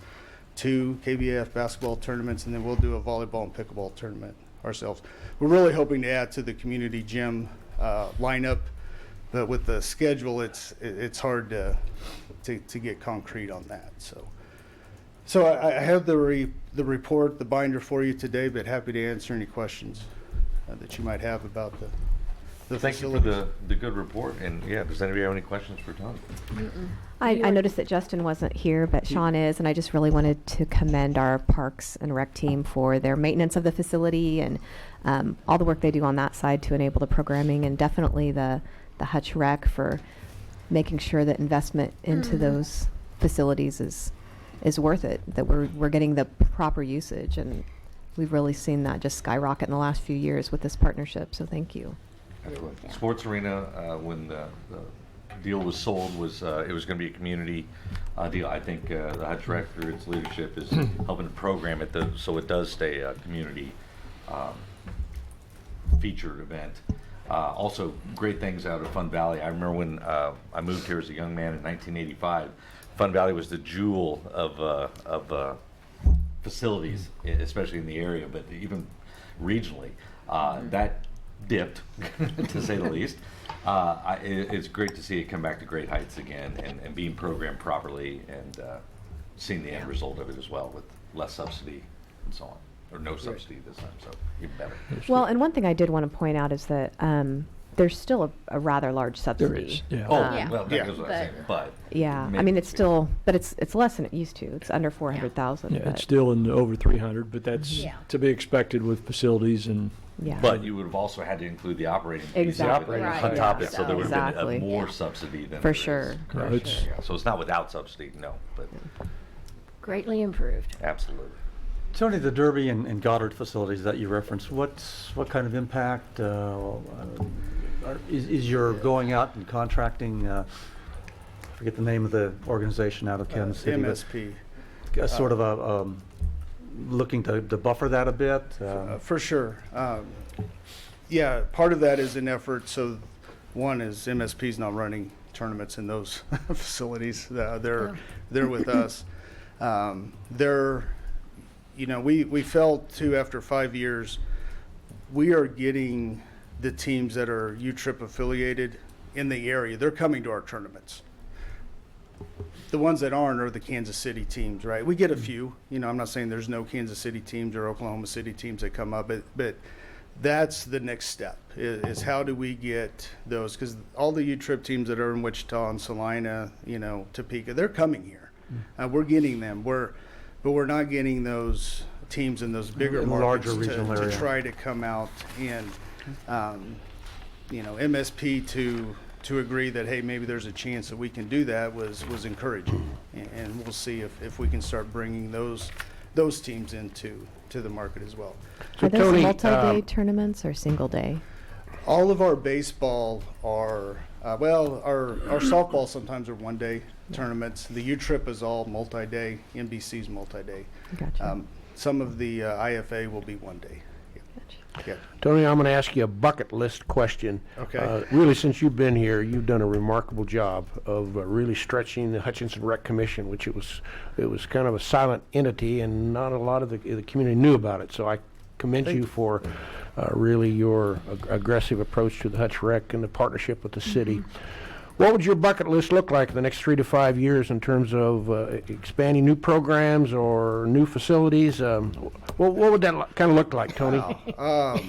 2 KBF basketball tournaments, and then we'll do a volleyball and pickleball tournament ourselves. We're really hoping to add to the community gym lineup, but with the schedule, it's hard to get concrete on that. So I have the report, the binder for you today, but happy to answer any questions that you might have about the
Thank you for the good report. And yeah, does anybody have any questions for Tony?
I noticed that Justin wasn't here, but Sean is, and I just really wanted to commend our Parks and Rec team for their maintenance of the facility and all the work they do on that side to enable the programming, and definitely the Hutch Rec for making sure that investment into those facilities is worth it, that we're getting the proper usage, and we've really seen that just skyrocket in the last few years with this partnership, so thank you.
Sports Arena, when the deal was sold, it was going to be a community deal. I think the Hutch Rec, through its leadership, is helping to program it so it does stay a community featured event. Also, great things out of Fun Valley. I remember when I moved here as a young man in 1985, Fun Valley was the jewel of facilities, especially in the area, but even regionally. That dipped, to say the least. It's great to see it come back to great heights again and being programmed properly, and seeing the end result of it as well, with less subsidy and so on, or no subsidy this time, so even better.
Well, and one thing I did want to point out is that there's still a rather large subsidy.
There is, yeah.
Well, that goes without saying, but
yeah, I mean, it's still, but it's less than it used to. It's under 400,000.
Yeah, it's still in the over 300, but that's to be expected with facilities and.
Yeah.
But you would have also had to include the operating fees
Exactly.
on top of it, so there would have been
Exactly.
more subsidy than
For
there
sure.
is.
For
Yeah, so it's not without subsidy, no, but
Greatly improved.
absolutely.
Tony, the Derby and Goddard facilities that you referenced, what kind of impact is your going out and contracting? I forget the name of the organization out of Kansas City.
MSP.
Sort of a looking to buffer that a bit.
For sure. Yeah, part of that is an effort. So, one is MSP's not running tournaments in those facilities. They're with us. We felt too after 5 years, we are getting the teams that are U-Trip affiliated in the area. They're coming to our tournaments. The ones that aren't are the Kansas City teams, right? We get a few. I'm not saying there's no Kansas City teams or Oklahoma City teams that come up, but that's the next step is how do we get those? Because all the U-Trip teams that are in Wichita and Salina, Topeka, they're coming here. We're getting them. But we're not getting those teams in those bigger
in
markets
larger regional area.
to try to come out and, MSP to agree that, hey, maybe there's a chance that we can do that was encouraging. And we'll see if we can start bringing those teams into the market as well.
Are those multi-day tournaments or single day?
All of our baseball are, our softball sometimes are one-day tournaments. The U-Trip is all multi-day. NBC's multi-day.
Gotcha.
Some of the IFA will be one day. Yeah.
Tony, I'm going to ask you a bucket list question.
Okay.
Really, since you've been here, you've done a remarkable job of really stretching the Hutchinson Rec Commission, which it was kind of a silent entity, and not a lot of the community knew about it. So I commend you for really your aggressive approach to the Hutch Rec and the partnership with the city. What would your bucket list look like in the next 3 to 5 years in terms of expanding new programs or new facilities? What would that kind of look like, Tony?
Wow.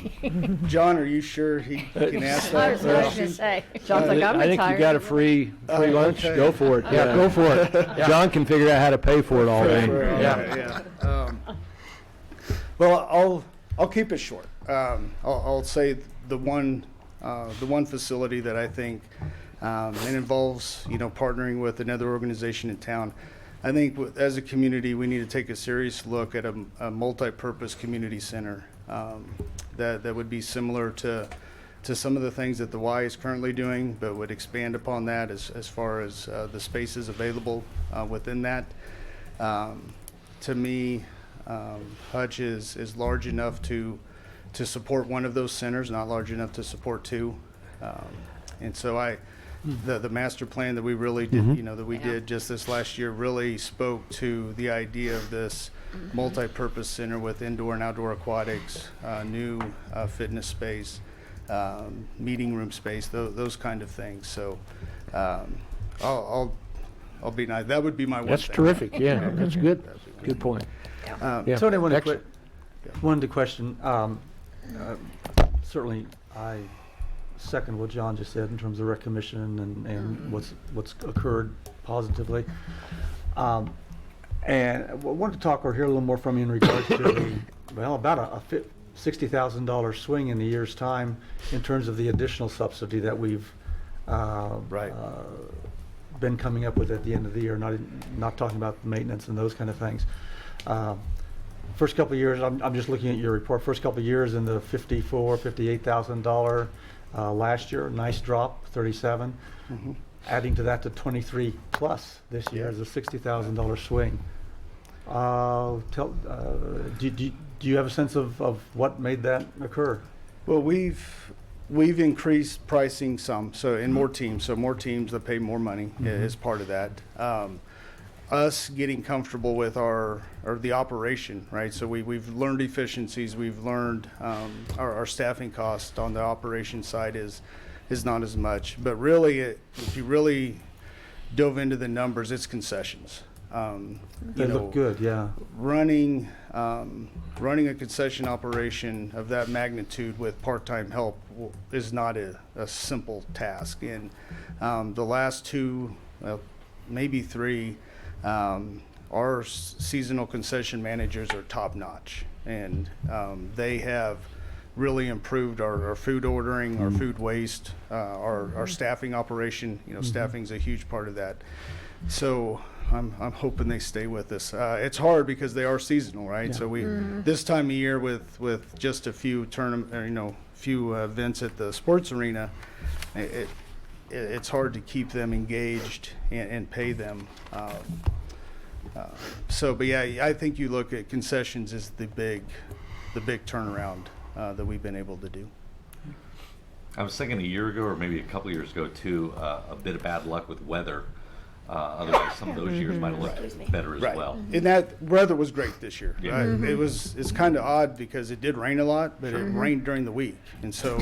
John, are you sure he can ask that
I was going to
question?
say.
John's like, I'm
I think you got a free lunch.
okay.
Go for it. Yeah, go for it. John can figure out how to pay for it all then.
Well, I'll keep it short. I'll say the one facility that I think it involves partnering with another organization in town. I think as a community we need to take a serious look at a multi-purpose community center that would be similar to some of the things that the Y is currently doing, but would expand upon that as far as the spaces available within that. To me, Hutch is large enough to support one of those centers, not large enough to support two. And so the master plan that we really did, that we did just this last year really spoke to the idea of this multi-purpose center with indoor and outdoor aquatics, new fitness space, meeting room space, those kind of things. So I'll be nice. That would be my one
That's
thing.
terrific. Yeah, that's good. Good point. Yeah.
Tony, I wanted
Excellent.
to question. Certainly, I second what John just said in terms of rec commission and what's occurred positively. And I wanted to talk or hear a little more from you in regards to about a $60,000 swing in a year's time in terms of the additional subsidy that we've been coming up with at the end of the year. Not talking about maintenance and those kind of things. First couple of years, I'm just looking at your report. First couple of years in the $58,000 last year, nice drop, 37.
Mm-hmm.
Adding to that to 23 plus this year is a $60,000 swing. Do you have a sense of what made that occur?
Well, we've increased pricing some, so in more teams that pay more money is part of that. Us getting comfortable with the operation, right? So we've learned efficiencies. We've learned our staffing cost on the operation side is not as much. But really, if you really dove into the numbers, it's concessions.
They look good, yeah.
Running a concession operation of that magnitude with part-time help is not a simple task. And the last two, maybe three, our seasonal concession managers are top-notch, and they have really improved our food ordering, our food waste, our staffing operation. Staffing's a huge part of that. So I'm hoping they stay with us. It's hard because they are seasonal, right?
Yeah.
So we this time of year with just a few few events at the sports arena, it's hard to keep them engaged and pay them. But yeah, I think you look at concessions as the big turnaround that we've been able to do.
I was thinking a year ago, or maybe a couple years ago too, a bit of bad luck with weather. Otherwise, some of those years might have looked better as well.
And that weather was great this year.
Yeah.
Right? It's kind of odd because it did rain a lot, but it rained during the week, and so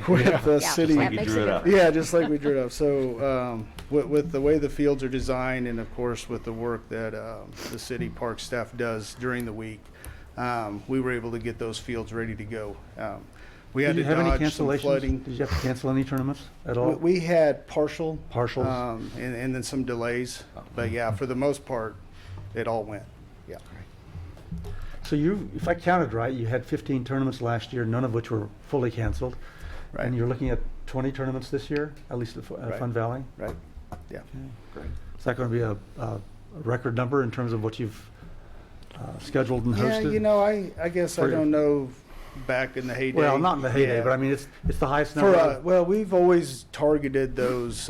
with the city,
Just like you drew it up.
yeah, just like we drew it up. So with the way the fields are designed, and of course with the work that the city park staff does during the week, we were able to get those fields ready to go. We had
Did you
to
have any
dodge some
cancellations?
flooding.
Did you have to cancel any tournaments at all?
We had partials, and then some delays, but yeah, for the most part, it all went. Yeah.
So if I counted right, you had 15 tournaments last year, none of which were fully canceled.
Right.
And you're looking at 20 tournaments this year, at least at
Right.
Fun Valley?
Right. Yeah.
Great.
Is that going to be a record number in terms of what you've scheduled and hosted?
Yeah, I guess I don't know back in the heyday.
Well, not in the heyday,
Yeah.
but I mean, it's the highest number.
Well, we've always targeted those.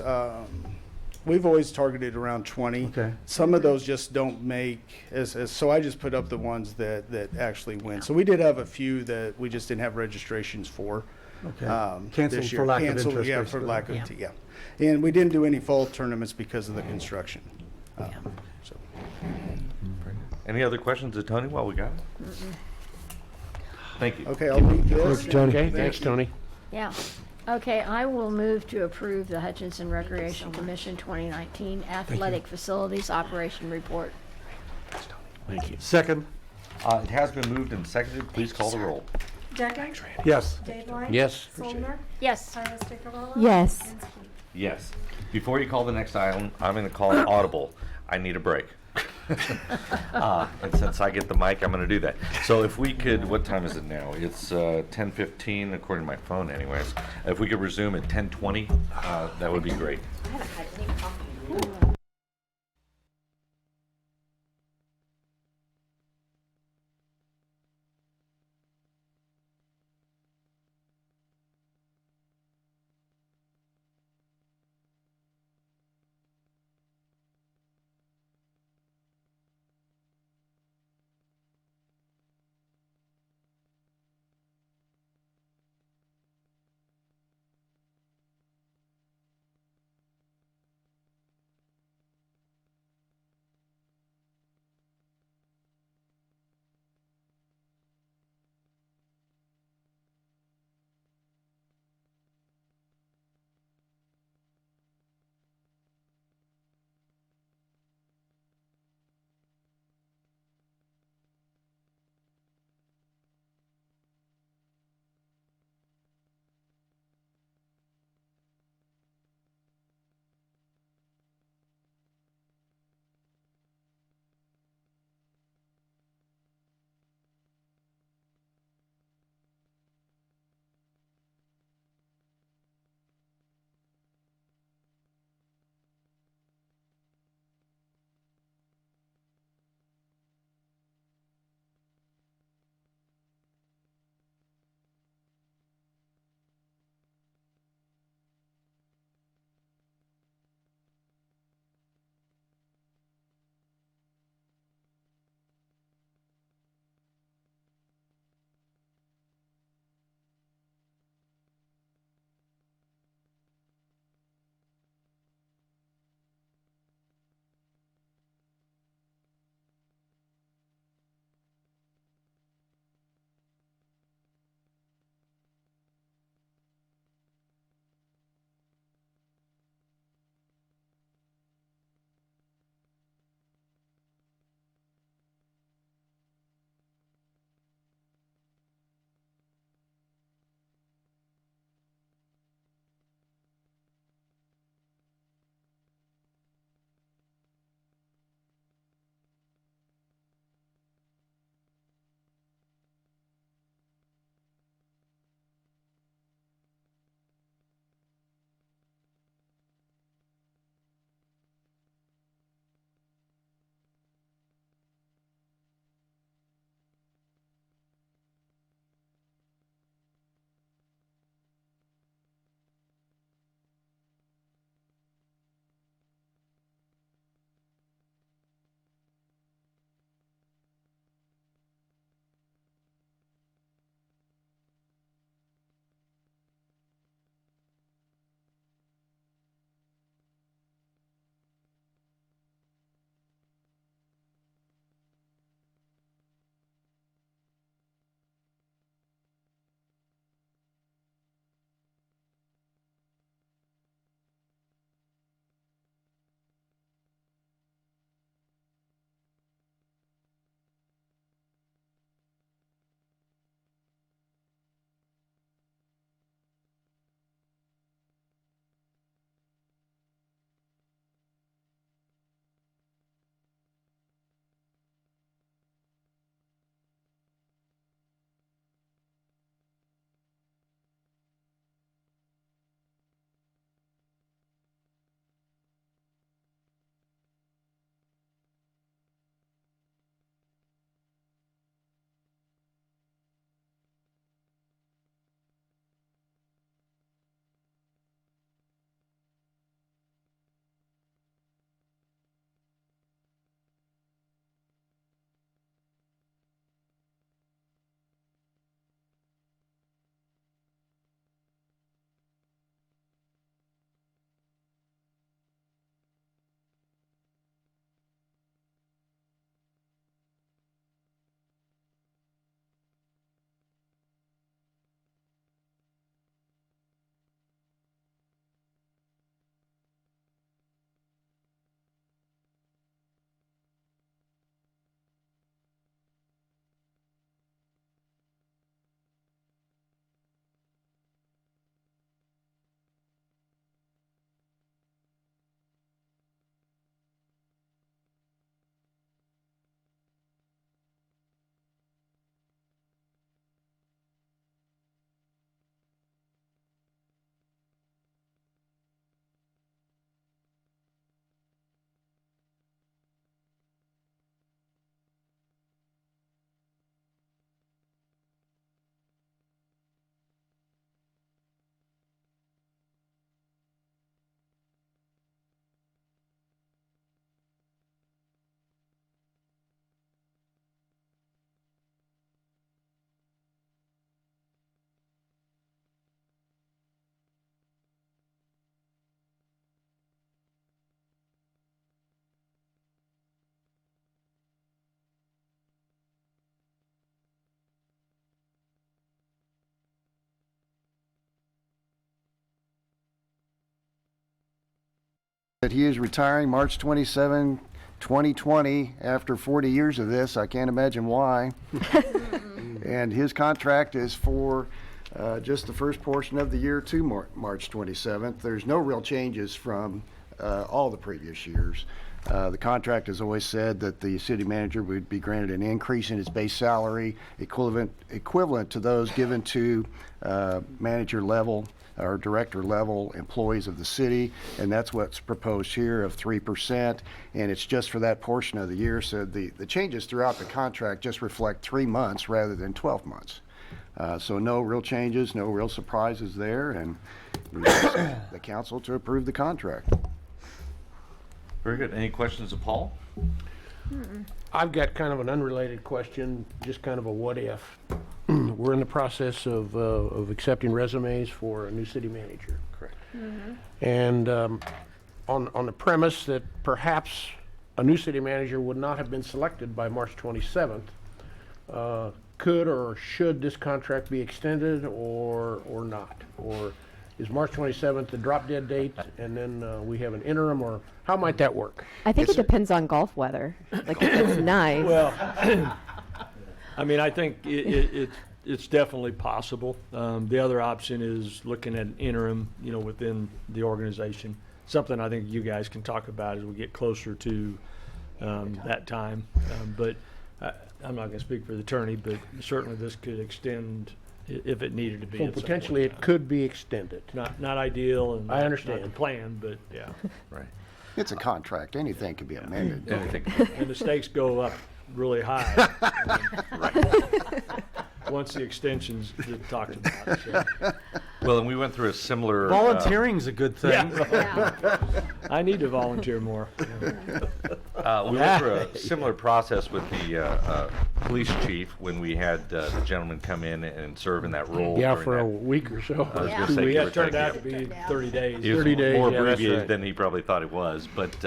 We've always targeted around 20.
Okay.
Some of those just don't make so I just put up the ones that actually win. So we did have a few that we just didn't have registrations for.
Okay.
Canceled
Canceled for lack of interest,
Yeah, for
basically.
lack of and we didn't do any fall tournaments because of the construction. So.
Any other questions of Tony while we got it? Thank you.
Okay, I'll leave this.
Okay, thanks, Tony.
Yeah. Okay, I will move to approve the Hutchinson Recreation Commission 2019 Athletic Facilities Operation Report.
Thank you.
Second,
It has been moved and seconded. Please call the roll.
Deckard?
yes.
Dave Light?
Yes.
Soldner?
Yes.
Tyler Sticklerola?
Yes.
And Skeet.
Yes. Before you call the next item, I'm going to call an audible. I need a break. And since I get the mic, I'm going to do that. So if we could, what time is it now? It's 10:15 according to my phone anyways. If we could resume at 10:20, that would be great.
I haven't had any coffee.
that he is retiring March 27, 2020, after 40 years of this. I can't imagine why. And his contract is for just the first portion of the year to March 27th. There's no real changes from all the previous years. The contract has always said that the city manager would be granted an increase in his base salary equivalent to those given to manager level or director level employees of the city, and that's what's proposed here of 3%, and it's just for that portion of the year. So the changes throughout the contract just reflect 3 months rather than 12 months. So no real changes, no real surprises there, and we ask the council to approve the contract.
Very good. Any questions of Paul?
I've got kind of an unrelated question, just kind of a what if. We're in the process of accepting resumes for a new city manager.
Correct.
And on the premise that perhaps a new city manager would not have been selected by March 27th, could or should this contract be extended or not? Or is March 27th the drop dead date and then we have an interim, or how might that work?
I think it depends on golf weather. Like if it's nice.
Well, I mean, I think it's definitely possible. The other option is looking at an interim, within the organization. Something I think you guys can talk about as we get closer to that time. But I'm not going to speak for the attorney, but certainly this could extend if it needed to be.
So potentially it could be extended.
Not ideal, and
I understand.
not the plan, but yeah.
Right.
It's a contract. Anything can be amended.
Anything.
And the stakes go up really high. Once the extensions get talked about. So.
Well, and we went through a similar...
Volunteering's a good thing.
Yeah. I need to volunteer more.
We went through a similar process with the police chief when we had the gentleman come in and serve in that role.
Yeah, for a week or so.
I was gonna say,
It turned out to be 30 days.
He was
30 days,
more
yeah, that's
abbreviated
right.
than he probably thought it was, but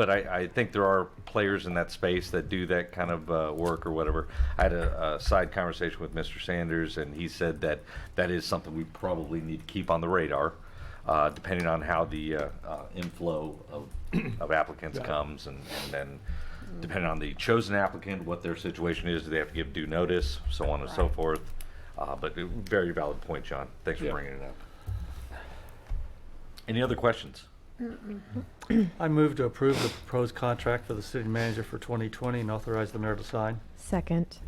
I think there are players in that space that do that kind of work or whatever. I had a side conversation with Mr. Sanders, and he said that that is something we probably need to keep on the radar, depending on how the inflow of applicants comes, and then depending on the chosen applicant, what their situation is, do they have to give due notice, so on and so forth. But very valid point, John. Thanks for bringing it up. Any other questions?
I move to approve the proposed contract for the city manager for 2020 and authorize the mayor to sign.
Second.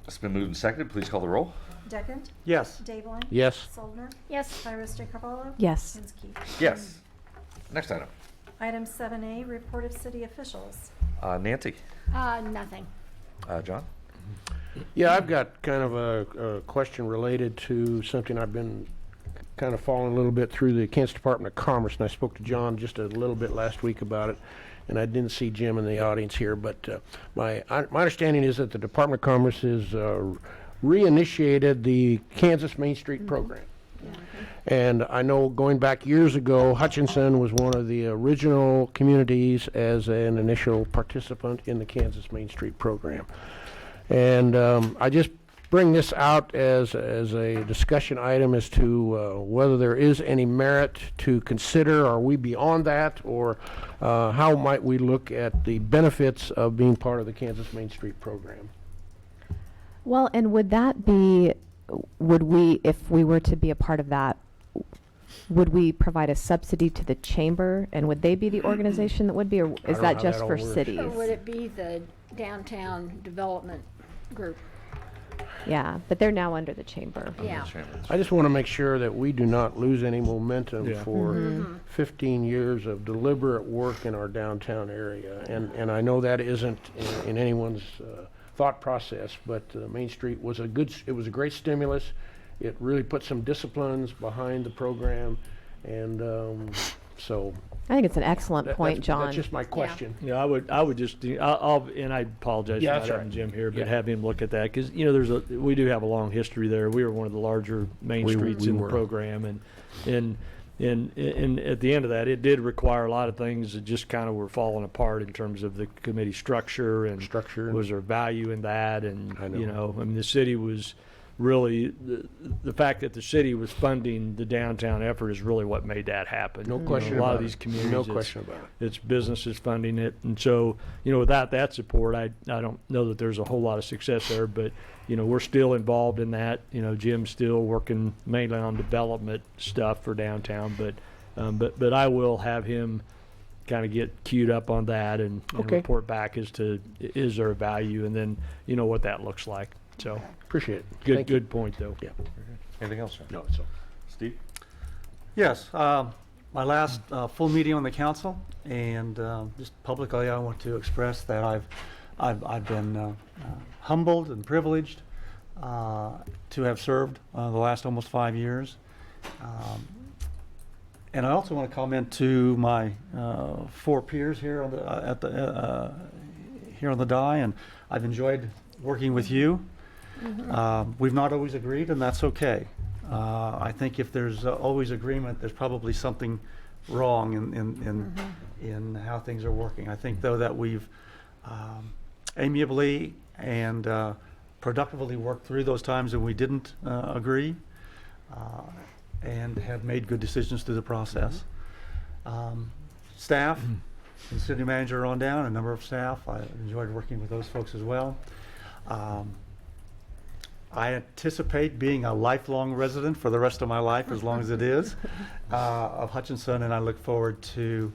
It's been moved and seconded. Please call the roll.
Deckent?
Yes.
Dayline?
Yes.
Soldner?
Yes.
Iris Carvalho?
Yes.
Inskeep?
Yes. Next item.
Item 7A, report of city officials.
Nancy.
Nothing.
John?
Yeah, I've got kind of a question related to something I've been kind of following a little bit through the Kansas Department of Commerce, and I spoke to John just a little bit last week about it, and I didn't see Jim in the audience here, but my understanding is that the Department of Commerce has reinitiated the Kansas Main Street program. And I know going back years ago, Hutchinson was one of the original communities as an initial participant in the Kansas Main Street program. And I just bring this out as a discussion item as to whether there is any merit to consider. Are we beyond that, or how might we look at the benefits of being part of the Kansas Main Street program?
Well, and would we, if we were to be a part of that, would we provide a subsidy to the chamber, and would they be the organization that would be, or is that just for cities?
Or would it be the downtown development group?
Yeah, but they're now under the chamber.
Yeah.
I just want to make sure that we do not lose any momentum for
Mm-hmm.
15 years of deliberate work in our downtown area. And I know that isn't in anyone's thought process, but Main Street was a great stimulus. It really put some disciplines behind the program, and so.
I think it's an excellent point, John.
That's just my question.
Yeah, I would just, and I apologize for not having Jim here, but have him look at that, because, we do have a long history there. We were one of the larger main streets in the program, and at the end of that, it did require a lot of things that just kind of were falling apart in terms of the committee structure, and was there value in that, and, the city was
really, the fact that the city was funding the downtown effort is really what made that happen.
No
You know,
question
A lot
about
of
it.
these communities.
No
it's-
question about it.
It's businesses funding it. And so, without that support, I don't know that there's a whole lot of success there, but, we're still involved in that. Jim's still working mainly on development stuff for downtown, but I will have him kind of get queued up on that and
Okay.
report back as to is there a value and then, what that looks like. So,
Appreciate it.
good
Thank you.
good point, though.
Yeah.
Anything else, sir?
No, it's all.
Steve?
Yes, my last full meeting on the council, and just publicly, I want to express that I've been humbled and privileged to have served the last almost 5 years. And I also want to comment to my 4 peers here on the here on the die, and I've enjoyed working with you. We've not always agreed, and that's okay. I think if there's always agreement, there's probably something wrong in how things are working. I think, though, that we've amiably and productively worked through those times when we didn't agree, and have made good decisions through the process. Staff, and city manager on down, a number of staff, I enjoyed working with those folks as well. I anticipate being a lifelong resident for the rest of my life, as long as it is, of Hutchinson, and I look forward to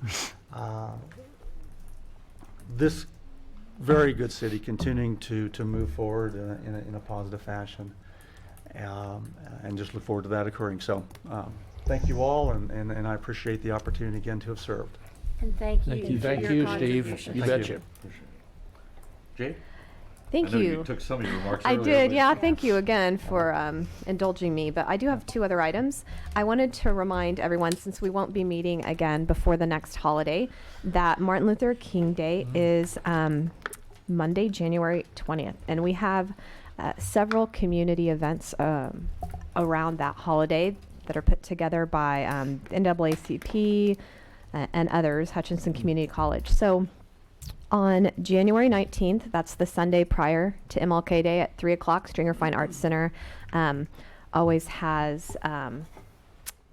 this very good city continuing to move forward in a positive fashion, and just look forward to that occurring. So, thank you all, and I appreciate the opportunity again to have served.
And thank you.
Thank
for your
you, Steve.
contribution.
You
Thank
betcha.
you.
Jay?
Thank
I know
you.
you took some of your remarks
I
earlier,
did,
but-
yeah. Thank you again for indulging me. But I do have 2 other items. I wanted to remind everyone, since we won't be meeting again before the next holiday, that Martin Luther King Day is Monday, January 20th. And we have several community events around that holiday that are put together by NAACP and others, Hutchinson Community College. So on January 19th, that's the Sunday prior to MLK Day at 3 o'clock, Stringer Fine Arts Center always has an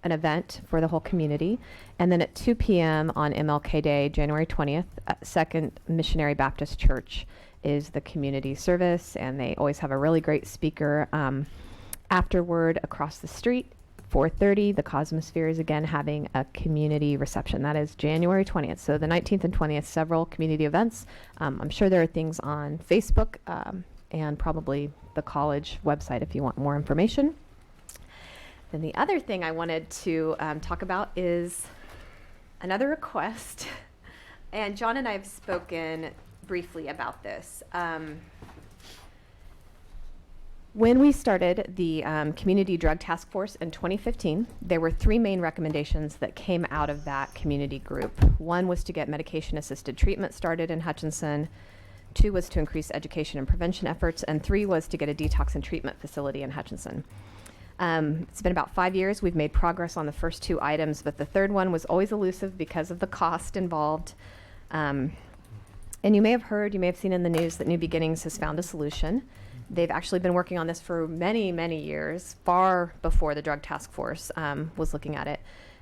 event for the whole community. And then at 2 p.m. on MLK Day, January 20th, Second Missionary Baptist Church is the community service, and they always have a really great speaker. Afterward, across the street, 4:30, the Cosmosphere is again having a community reception. That is January 20th. So the 19th and 20th, several community events. I'm sure there are things on Facebook and probably the college website if you want more information. Then the other thing I wanted to talk about is another request. And John and I have spoken briefly about this. When we started the Community Drug Task Force in 2015, there were 3 main recommendations that came out of that community group. 1 was to get medication-assisted treatment started in Hutchinson. 2 was to increase education and prevention efforts. And 3 was to get a detox and treatment facility in Hutchinson. It's been about 5 years. We've made progress on the first 2 items, but the third one was always elusive because of the cost involved. And you may have heard, you may have seen in the news that New Beginnings has found a solution. They've actually been working on this for many, many years, far before the Drug Task Force was looking at it.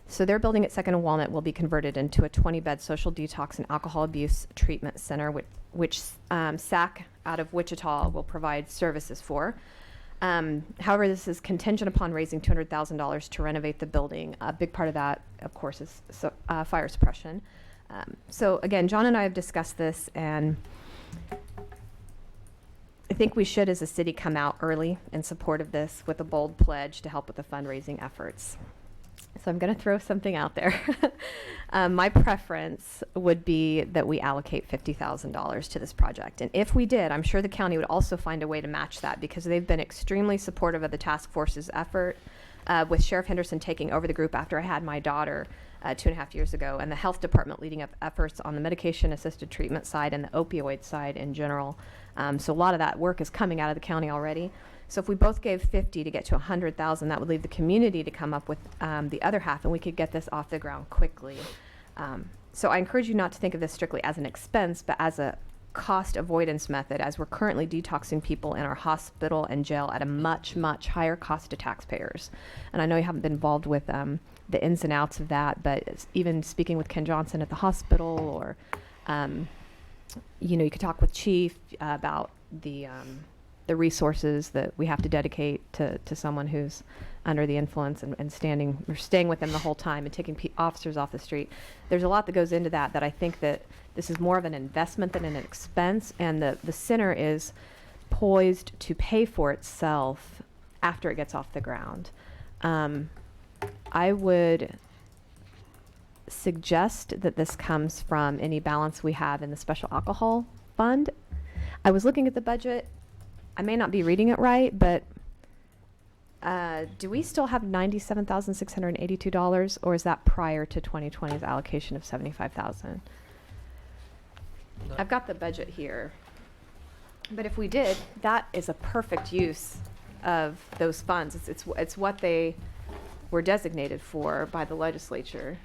So their building at 2nd and Walnut will be converted into a 20-bed social detox and alcohol abuse treatment center, which SAC out of Wichita will provide services for. However, this is contingent upon raising $200,000 to renovate the building. A big part of that, of course, is fire suppression. So again, John and I have discussed this, and I think we should, as a city, come out early in support of this with a bold pledge to help with the fundraising efforts. So I'm going to throw something out there. My preference would be that we allocate $50,000 to this project. And if we did, I'm sure the county would also find a way to match that, because they've been extremely supportive of the task force's effort, with Sheriff Henderson taking over the group after I had my daughter 2.5 years ago, and the health department leading up efforts on the medication-assisted treatment side and the opioid side in general. So a lot of that work is coming out of the county already. So if we both gave 50 to get to 100,000, that would leave the community to come up with the other half, and we could get this off the ground quickly. So I encourage you not to think of this strictly as an expense, but as a cost avoidance method, as we're currently detoxing people in our hospital and jail at a much, much higher cost to taxpayers. And I know you haven't been involved with the ins and outs of that, but even speaking with Ken Johnson at the hospital, or you could talk with Chief about the resources that we have to dedicate to someone who's under the influence and staying with them the whole time and taking officers off the street. There's a lot that goes into that I think that this is more of an investment than an expense, and the center is poised to pay for itself after it gets off the ground. I would suggest that this comes from any balance we have in the special alcohol fund. I was looking at the budget. I may not be reading it right, but do we still have $97,682, or is that prior to 2020's allocation of $75,000? I've got the budget here, but if we did, that is a perfect use of those funds. It's what they were designated for by the legislature.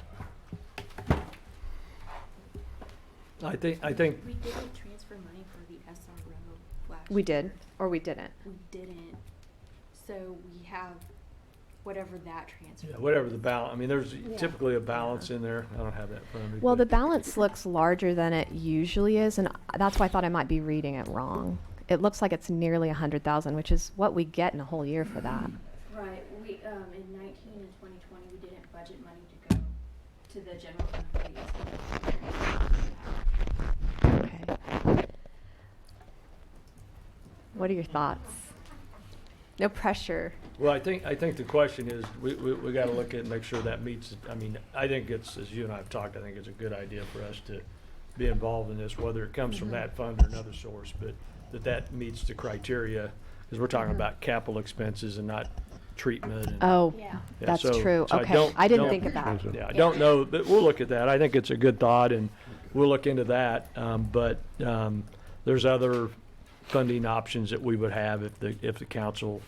I think
We didn't transfer money for the SRO last
We
year.
did, or we didn't.
We didn't. So we have whatever that transfer.
yeah, whatever the
is.
balance. I mean, there's typically a balance in there. I don't have that in front of me.
Well, the
but-
balance looks larger than it usually is, and that's why I thought I might be reading it wrong. It looks like it's nearly 100,000, which is what we get in a whole year for that.
Right, we, in 19 and 2020, we didn't budget money to go to the general fund for these.
Okay. What are your thoughts? No pressure.
Well, I think the question is, we got to look at and make sure that meets, I mean, I think it's, as you and I have talked, I think it's a good idea for us to be involved in this, whether it comes from that fund or another source, but that meets the criteria, because we're talking about capital expenses and not treatment. And,
Oh,
Yeah.
that's
so-
true.
so
Okay, I didn't
don't-
think of that.
Yeah, I don't know, but we'll look at that. I think it's a good thought, and we'll look into that. But there's other funding options that we would have if the council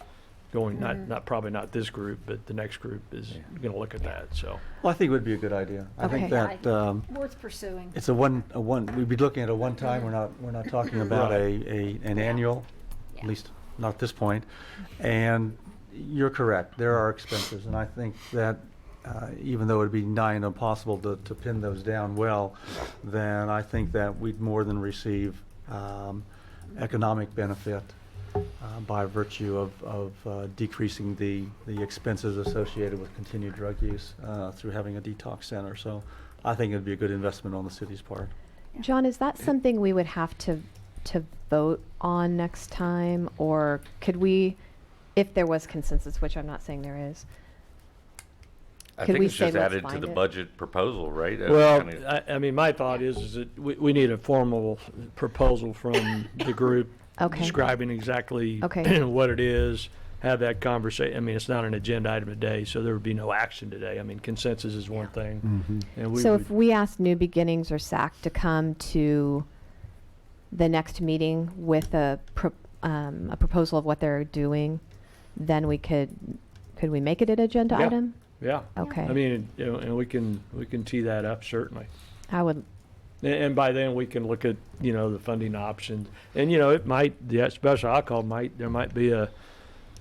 going, probably not this group, but the next group is going to look at that, so.
Well, I think it would be a good idea. I think
Okay.
that
Worth pursuing.
it's we'd be looking at a one time. We're not talking about an annual, at least not at this point. And you're correct. There are expenses, and I think that even though it'd be nigh and impossible to pin those down well, then I think that we'd more than receive economic benefit by virtue of decreasing the expenses associated with continued drug use through having a detox center. So I think it'd be a good investment on the city's part.
John, is that something we would have to vote on next time, or could we, if there was consensus, which I'm not saying there is?
I
Could
think
we
it's
say
just
let's
added to
find
the
it?
budget proposal, right?
Well,
Kinda-
I mean, my thought is that we need a formal proposal from the group
Okay.
describing exactly
Okay.
what it is, have that conversation. I mean, it's not an agenda item today, so there would be no action today. I mean, consensus is one thing. And we
So
would-
if we asked New Beginnings or SAC to come to the next meeting with a proposal of what they're doing, then could we make it an agenda
Yeah.
item?
Yeah.
Okay.
I mean, and we can tee that up, certainly.
I would,
And by then, we can look at, the funding options. And, it might, the special alcohol there might be
Yeah.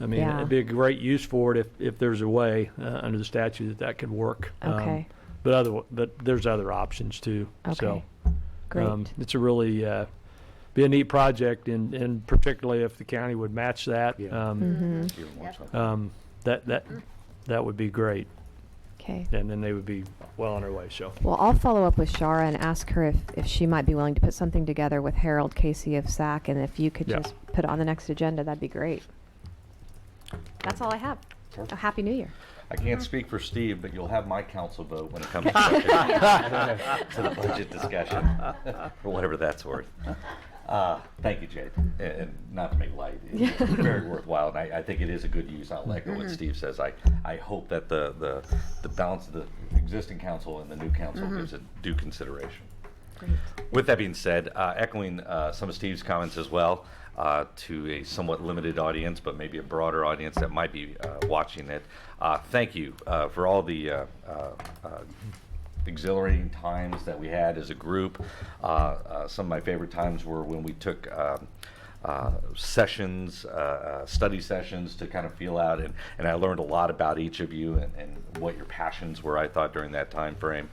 it'd be a great use for it if there's a way under the statute that could work.
Okay.
But there's other options too. So,
Okay. Great.
it's a really, be a neat project, and particularly if the county would match that,
Mhm.
that would be great.
Okay.
And then they would be well on their way, so.
Well, I'll follow up with Shara and ask her if she might be willing to put something together with Harold Casey of SAC, and if you could
Yeah.
just put it on the next agenda, that'd be great. That's all I have. A Happy New Year.
I can't speak for Steve, but you'll have my council vote when it comes to the budget discussion, for whatever that's worth. Thank you, Jade. And not to make light, it's very worthwhile, and I think it is a good use. I'll echo what Steve says. I hope that the balance of the existing council and the new council gives it due consideration.
Great.
With that being said, echoing some of Steve's comments as well, to a somewhat limited audience, but maybe a broader audience that might be watching it, thank you for all the exhilarating times that we had as a group. Some of my favorite times were when we took sessions, study sessions to kind of feel out, and I learned a lot about each of you and what your passions were, I thought, during that time frame.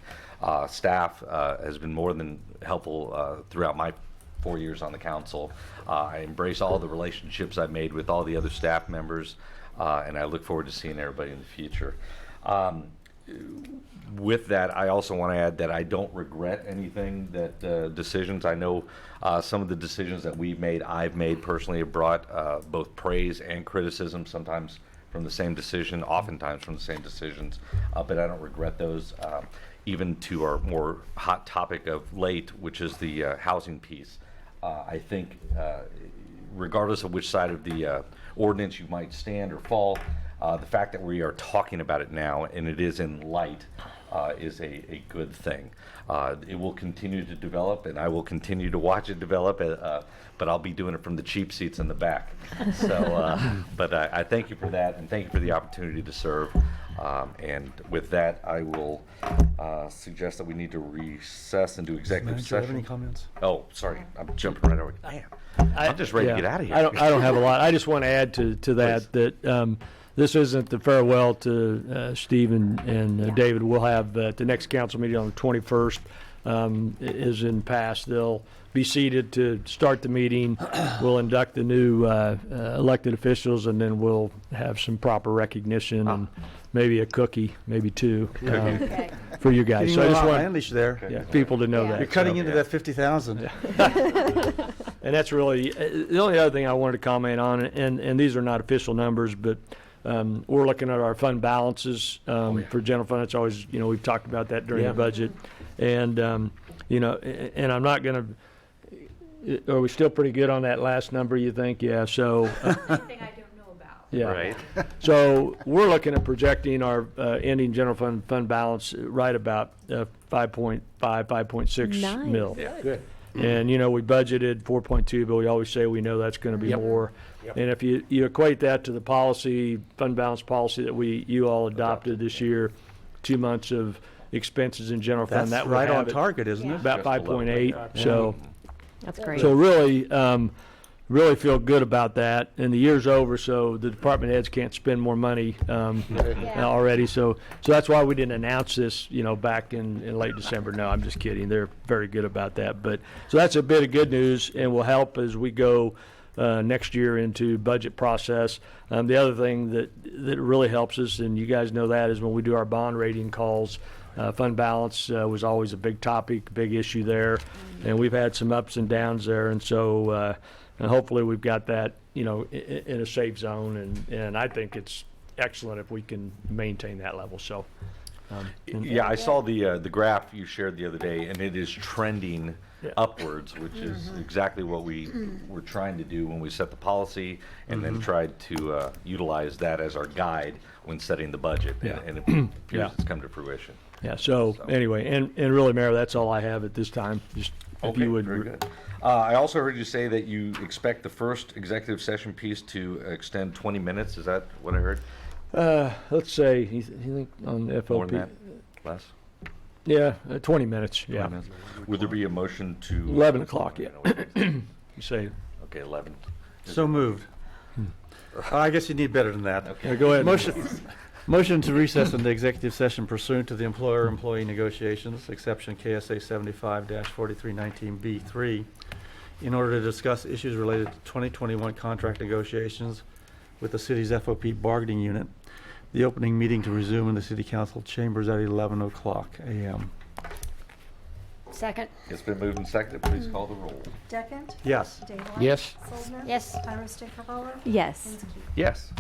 Staff has been more than helpful throughout my 4 years on the council. I embrace all the relationships I've made with all the other staff members, and I look forward to seeing everybody in the future. With that, I also want to add that I don't regret anything that decisions. I know some of the decisions that I've made personally have brought both praise and criticism, sometimes from the same decision, oftentimes from the same decisions, but I don't regret those. Even to our more hot topic of late, which is the housing piece. I think regardless of which side of the ordinance you might stand or fall, the fact that we are talking about it now and it is in light is a good thing. It will continue to develop, and I will continue to watch it develop, but I'll be doing it from the cheap seats in the back. So, but I thank you for that, and thank you for the opportunity to serve. And with that, I will suggest that we need to recess and do executive
Manager, have
session.
any comments?
Oh, sorry, I'm jumping right over. Man, I'm just ready to get out of here.
I don't have a lot. I just want to add to that that this isn't the farewell to Steve and David. We'll have at the next council meeting on the 21st. Is in past. They'll be seated to start the meeting. We'll induct the new elected officials, and then we'll have some proper recognition and maybe a cookie, maybe two, for you guys. So I just want
there.
people to know that.
You're cutting
So,
into that 50,000.
and that's really the only other thing I wanted to comment on. And these are not official numbers, but we're looking at our fund balances for general fund. It's always, we've talked about that during the budget. And, and I'm not going to, are we still pretty good on that last number, you think? Yeah, so.
Something I don't know about.
Yeah.
Right.
So we're looking at projecting our ending general fund balance right about 5.5, 5.6
Nice.
mil.
Yeah.
Good. And, we budgeted 4.2, but we always say we know that's going to be more. And if you equate that to the fund balance policy that you all adopted this year, 2 months of expenses in general fund,
That's
that would
right
have
on
it
target, isn't it?
about
Just below
5.8.
that.
So,
That's great.
so really feel good about that. And the year's over, so the department heads can't spend more money already. So that's why we didn't announce this, back in late December. No, I'm just kidding. They're very good about that. But so that's a bit of good news, and will help as we go next year into budget process. The other thing that really helps us, and you guys know that, is when we do our bond rating calls. Fund balance was always a big topic, big issue there, and we've had some ups and downs there, and so and hopefully we've got that in a safe zone, and I think it's excellent if we can maintain that level. So
Yeah, I saw the graph you shared the other day, and it is trending upwards, which is exactly what we were trying to do when we set the policy, and then tried to utilize that as our guide when setting the budget. And it appears it's come to fruition.
Yeah. So anyway, and really, Mayor, that's all I have at this time. Just if you would.
Very good. I also heard you say that you expect the first executive session piece to extend 20 minutes. Is that what I heard?
Let's say you think on FOP.
More than that? Less?
Yeah, 20 minutes.
20
Yeah.
minutes. Would there be a motion to
11 o'clock. Yeah. You say.
Okay, 11.
So moved. I guess you need better than that.
Okay.
Yeah, go ahead.
Motion to recess into executive session pursuant to the employer-employee negotiations, exception KSA 75-4319B3, in order to discuss issues related to 2021 contract negotiations with the city's FOP bargaining unit. The opening meeting to resume in the city council chambers at 11 o'clock a.m.
Second.
It's been moved and seconded. Please call the roll.
Deckent?
Yes.
Daylight?
Yes.
Soldner?
Yes.
Iris DeCarvalho?
Yes.
Inskeep?
Yes.